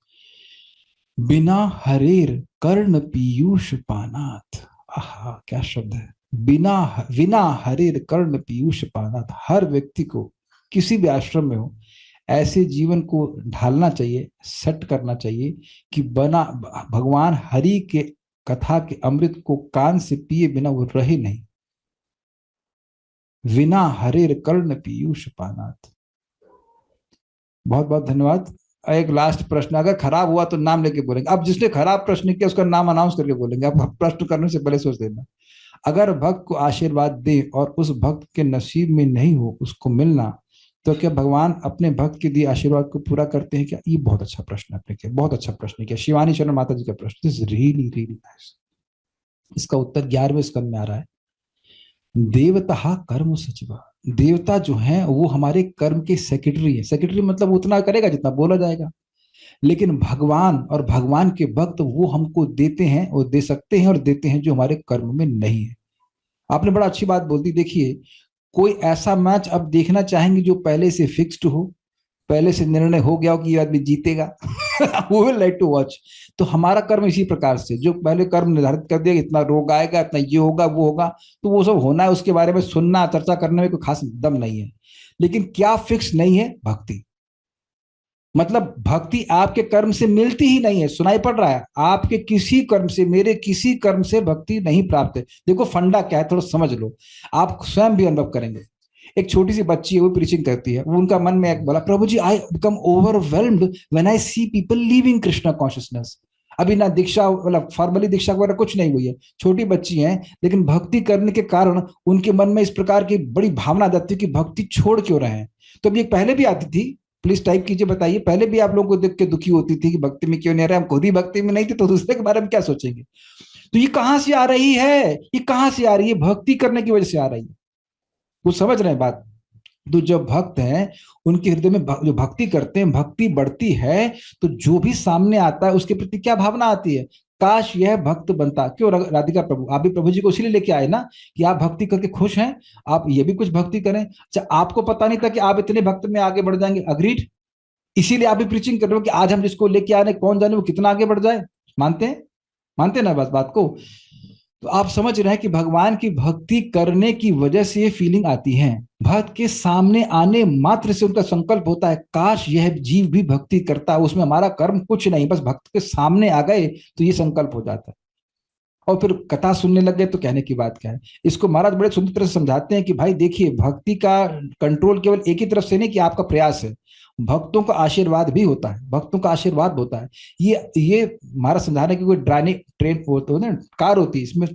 Speaker 1: बिना हरेर कर्ण पीयूष पानात। आहा, क्या शब्द है! बिना बिना हरेर कर्ण पीयूष पानात। हर व्यक्ति को किसी भी आश्रम में हो, ऐसे जीवन को ढालना चाहिए, सेट करना चाहिए कि बना भगवान हरि के कथा के अमृत को कान से पिए बिना वो रहे नहीं। बिना हरेर कर्ण पीयूष पानात। बहुत बहुत धन्यवाद। एक लास्ट प्रश्न, अगर खराब हुआ तो नाम लेके बोलेंगे। अब जिसने खराब प्रश्न किया उसका नाम अनाउंस करके बोलेंगे। आप प्रश्न करने से पहले सोच देना। अगर भक्त को आशीर्वाद दे और उस भक्त के नसीब में नहीं हो उसको मिलना, तो क्या भगवान अपने भक्त के दिए आशीर्वाद को पूरा करते हैं क्या? ये बहुत अच्छा प्रश्न आपने किया, बहुत अच्छा प्रश्न किया। शिवानी शरण माता जी का प्रश्न, दिस रियली रियली नाइस। इसका उत्तर 11वें स्कंद में आ रहा है। देवता कर्म सचिवा। देवता जो है वो हमारे कर्म के सेक्रेटरी है। सेक्रेटरी मतलब उतना करेगा जितना बोला जाएगा। लेकिन भगवान और भगवान के भक्त वो हमको देते हैं, और दे सकते हैं और देते हैं जो हमारे कर्म में नहीं है। आपने बड़ा अच्छी बात बोल दी। देखिए, कोई ऐसा मैच अब देखना चाहेंगे जो पहले से फिक्स्ड हो, पहले से निर्णय हो गया हो कि ये आदमी जीतेगा? वो विल लाइक टू वॉच। तो हमारा कर्म इसी प्रकार से, जो पहले कर्म निर्धारित कर दिया, इतना रोग आएगा, इतना ये होगा वो होगा, तो वो सब होना है, उसके बारे में सुनना चर्चा करने में कोई खास दम नहीं है। लेकिन क्या फिक्स नहीं है? भक्ति। मतलब भक्ति आपके कर्म से मिलती ही नहीं है। सुनाई पड़ रहा है? आपके किसी कर्म से, मेरे किसी कर्म से भक्ति नहीं प्राप्त है। देखो फंडा क्या है, थोड़ा समझ लो, आप स्वयं भी अनुभव करेंगे। एक छोटी सी बच्ची है, वो प्रीचिंग करती है, वो उनका मन में एक बोला, प्रभु जी I become overwhelmed when I see people living Krishna consciousness. अभी ना दीक्षा, मतलब फॉर्मली दीक्षा वगैरह कुछ नहीं हुई है, छोटी बच्ची है, लेकिन भक्ति करने के कारण उनके मन में इस प्रकार की बड़ी भावना आ जाती है कि भक्ति छोड़ क्यों रहे हैं। तो अभी एक पहले भी आती थी, प्लीज टाइप कीजिए, बताइए, पहले भी आप लोगों को देख के दुखी होती थी कि भक्ति में क्यों नहीं आ रहे, हम खुद ही भक्ति में नहीं थे तो दूसरे के बारे में क्या सोचेंगे? तो ये कहां से आ रही है? ये कहां से आ रही है? भक्ति करने की वजह से आ रही है। वो समझ रहे हैं बात? तो जो भक्त हैं उनके हृदय में जो भक्ति करते हैं, भक्ति बढ़ती है, तो जो भी सामने आता है उसके प्रति क्या भावना आती है? काश यह भक्त बनता। क्यों राधिका प्रभु, आप भी प्रभु जी को इसीलिए लेके आए ना कि आप भक्ति करके खुश हैं, आप ये भी कुछ भक्ति करें। अच्छा, आपको पता नहीं था कि आप इतने भक्त में आगे बढ़ जाएंगे? अग्रीड। इसीलिए आप भी प्रीचिंग कर रहे हो कि आज हम जिसको लेके आ रहे हैं, कौन जाने वो कितना आगे बढ़ जाए। मानते हैं? मानते हैं ना बात को? तो आप समझ रहे हैं कि भगवान की भक्ति करने की वजह से ये फीलिंग आती है। भक्त के सामने आने मात्र से उनका संकल्प होता है, काश यह जीव भी भक्ति करता, उसमें हमारा कर्म कुछ नहीं, बस भक्त के सामने आ गए तो ये संकल्प हो जाता है। और फिर कथा सुनने लग गए तो कहने की बात क्या है। इसको महाराज बड़े सुंदर तरह से समझाते हैं कि भाई देखिए, भक्ति का कंट्रोल केवल एक ही तरफ से नहीं कि आपका प्रयास है, भक्तों का आशीर्वाद भी होता है, भक्तों का आशीर्वाद होता है। ये महाराज समझाने की कोई ड्राइविंग ट्रेन होता है ना, कार होती है, इसमें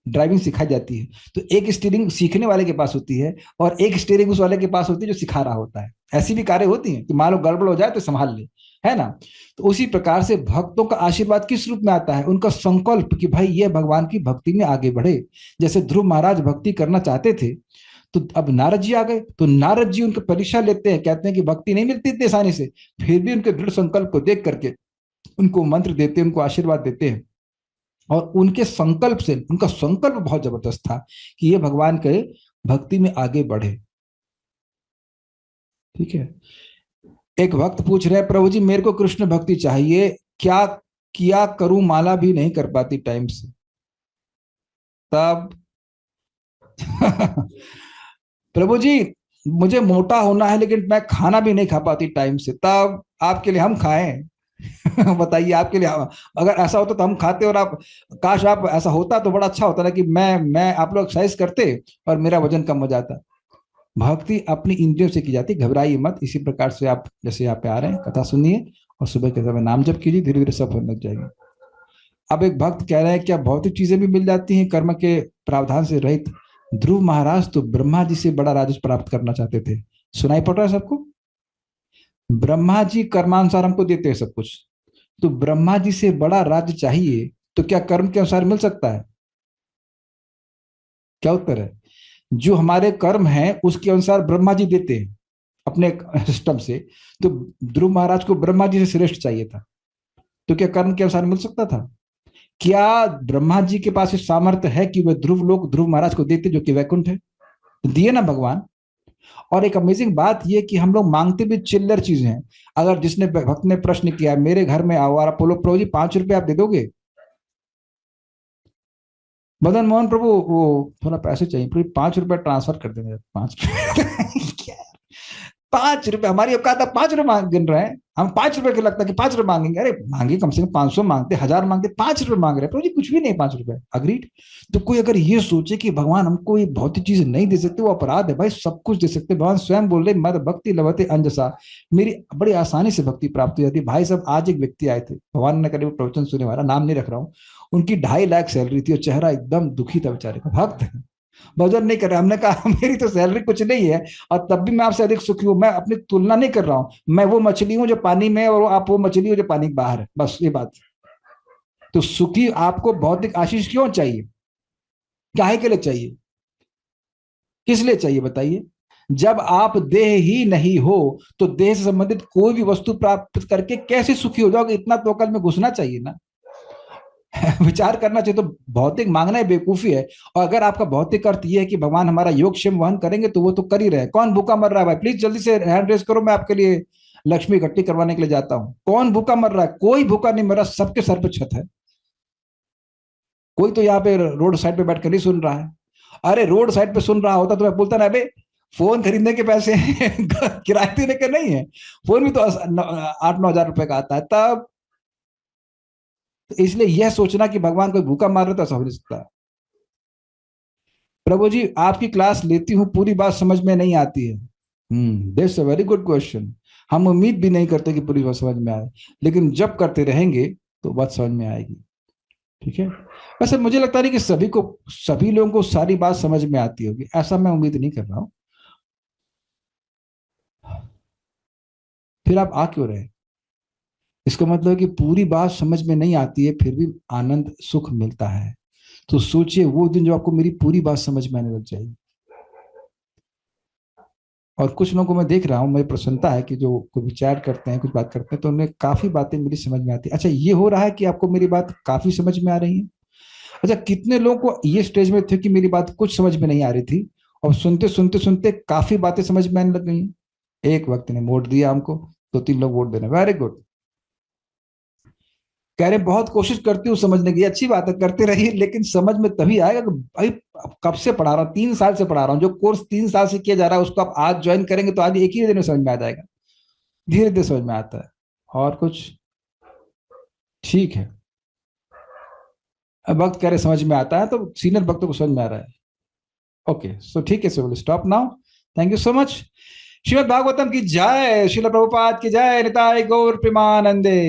Speaker 1: ड्राइविंग सिखाई जाती है, तो एक स्टीयरिंग सीखने वाले के पास होती है और एक स्टीयरिंग उस वाले के पास होती है जो सिखा रहा होता है। ऐसी भी कारें होती हैं कि मान लो गड़बड़ हो जाए तो संभाल ले, है ना? तो उसी प्रकार से भक्तों का आशीर्वाद किस रूप में आता है? उनका संकल्प कि भाई ये भगवान की भक्ति में आगे बढ़े। जैसे ध्रुव महाराज भक्ति करना चाहते थे, तो अब नारद जी आ गए, तो नारद जी उनकी परीक्षा लेते हैं, कहते हैं कि भक्ति नहीं मिलती इतनी आसानी से, फिर भी उनके दृढ़ संकल्प को देख करके उनको मंत्र देते हैं, उनको आशीर्वाद देते हैं। और उनके संकल्प से, उनका संकल्प बहुत जबरदस्त था कि ये भगवान के भक्ति में आगे बढ़े। ठीक है। एक भक्त पूछ रहे हैं, प्रभु जी मेरे को कृष्ण भक्ति चाहिए, क्या किया करूं, माला भी नहीं कर पाती टाइम से। तब प्रभु जी मुझे मोटा होना है लेकिन मैं खाना भी नहीं खा पाती टाइम से, तब आपके लिए हम खाएं? बताइए, आपके लिए अगर ऐसा होता तो हम खाते, और आप, काश आप ऐसा होता तो बड़ा अच्छा होता ना कि मैं आप लोग एक्सरसाइज करते और मेरा वजन कम हो जाता। भक्ति अपनी इंद्रियों से की जाती, घबराइए मत। इसी प्रकार से आप जैसे यहाँ पे आ रहे हैं, कथा सुनिए और सुबह के समय नाम जप कीजिए, धीरे धीरे सब होने लग जाएगी। अब एक भक्त कह रहे हैं क्या भौतिक चीजें भी मिल जाती हैं कर्म के प्रावधान से रहित? ध्रुव महाराज तो ब्रह्मा जी से बड़ा राज्य प्राप्त करना चाहते थे। सुनाई पड़ रहा है सबको? ब्रह्मा जी कर्मानुसार हमको देते हैं सब कुछ, तो ब्रह्मा जी से बड़ा राज्य चाहिए तो क्या कर्म के अनुसार मिल सकता है? क्या उत्तर है? जो हमारे कर्म हैं उसके अनुसार ब्रह्मा जी देते हैं अपने सिस्टम से, तो ध्रुव महाराज को ब्रह्मा जी से श्रेष्ठ चाहिए था, तो क्या कर्म के अनुसार मिल सकता था? क्या ब्रह्मा जी के पास सामर्थ्य है कि वह ध्रुव लोग ध्रुव महाराज को देते जो कि वैकुंठ है? तो दिए ना भगवान। और एक अमेजिंग बात यह कि हम लोग मांगते भी चिल्लर चीजें हैं। अगर जिसने भक्त ने प्रश्न किया मेरे घर में आओ और बोलो प्रभु जी 5 रुपए आप दे दोगे? मदन मोहन प्रभु वो थोड़ा पैसे चाहिए प्रभु, 5 रुपए ट्रांसफर कर देंगे। 5 क्या? 5 रुपए हमारी औकात है? 5 रुपए गिन रहे हैं हम? 5 रुपए के लगता है कि 5 रुपए मांगेंगे? अरे मांगे कम से कम 500 मांगते, 1000 मांगते, 5 रुपए मांग रहे हैं प्रभु जी, कुछ भी नहीं 5 रुपए। अग्रीड। तो कोई अगर ये सोचे कि भगवान हमको ये भौतिक चीज नहीं दे सकते, वो अपराध है भाई। सब कुछ दे सकते। भगवान स्वयं बोल रहे मद भक्ति लभते अंजसा, मेरी बड़ी आसानी से भक्ति प्राप्त हो जाती है। भाई साहब आज एक व्यक्ति आए थे, भगवान ने करीब प्रवचन सुने, वाला नाम नहीं रख रहा हूँ, उनकी 2.5 लाख सैलरी थी और चेहरा एकदम दुखी था बेचारे का। भक्त है, भजन नहीं कर रहे। हमने कहा मेरी तो सैलरी कुछ नहीं है और तब भी मैं आपसे अधिक सुखी हूं। मैं अपनी तुलना नहीं कर रहा हूं, मैं वो मछली हूं जो पानी में है और आप वो मछली हो जो पानी के बाहर है, बस ये बात। तो सुखी आपको भौतिक आशीष क्यों चाहिए? काहे के लिए चाहिए? किस लिए चाहिए बताइए? जब आप देह ही नहीं हो तो देह से संबंधित कोई भी वस्तु प्राप्त करके कैसे सुखी हो जाओगे? इतना तो अकल में घुसना चाहिए ना। विचार करना चाहिए। तो भौतिक मांगना ही बेवकूफी है। और अगर आपका भौतिक अर्थ यह है कि भगवान हमारा योगक्षेम वहन करेंगे तो वो तो कर ही रहे हैं। कौन भूखा मर रहा है भाई? प्लीज जल्दी से हैंड रेस करो, मैं आपके लिए लक्ष्मी इकट्ठी करवाने के लिए जाता हूं। कौन भूखा मर रहा है? कोई भूखा नहीं मर रहा, सबके सर पे छत है। कोई तो यहाँ पे रोड साइड पे बैठ कर नहीं सुन रहा है। अरे रोड साइड पे सुन रहा होता तो मैं बोलता ना, अबे फोन खरीदने के पैसे किराए देने के नहीं है, फोन भी तो 8-9 हजार रुपए का आता है तब। तो इसलिए यह सोचना कि भगवान कोई भूखा मार रहा है तो ऐसा हो नहीं सकता। प्रभु जी आपकी क्लास लेती हूँ, पूरी बात समझ में नहीं आती है। That's a very good question. हम उम्मीद भी नहीं करते कि पूरी बात समझ में आए, लेकिन जब करते रहेंगे तो बात समझ में आएगी। ठीक है। वैसे मुझे लगता नहीं कि सभी लोगों को सारी बात समझ में आती होगी, ऐसा मैं उम्मीद नहीं कर रहा हूं। फिर आप आ क्यों रहे? इसका मतलब है कि पूरी बात समझ में नहीं आती है फिर भी आनंद सुख मिलता है। तो सोचिए वो दिन जो आपको मेरी पूरी बात समझ में आने लग जाएगी। और कुछ लोगों को मैं देख रहा हूँ, मुझे प्रसन्नता है कि जो कोई विचार करते हैं, कुछ बात करते हैं, तो उन्हें काफी बातें मेरी समझ में आती है। अच्छा ये हो रहा है कि आपको मेरी बात काफी समझ में आ रही है? अच्छा कितने लोगों को ये स्टेज में थे कि मेरी बात कुछ समझ में नहीं आ रही थी और सुनते सुनते सुनते काफी बातें समझ में आने लग गई? एक वक्त ने वोट दिया हमको, 2-3 लोग वोट देने, वेरी गुड। कह रहे बहुत कोशिश करती हूँ समझने की, अच्छी बात है करते रहिए, लेकिन समझ में तभी आएगा कि भाई कब से पढ़ा रहा हूँ, 3 साल से पढ़ा रहा हूँ। जो कोर्स 3 साल से किया जा रहा है उसको आप आज ज्वाइन करेंगे तो आज एक ही दिन में समझ में आ जाएगा। धीरे धीरे समझ में आता है। और कुछ? ठीक है। अब भक्त कह रहे समझ में आता है तो सीनियर भक्तों को समझ में आ रहा है। ओके सो ठीक है, so will stop now. Thank you so much. Shrimad Bhagavatam की जय, श्रील प्रभुपाद की जय, निताय गौर प्रेमानंदे।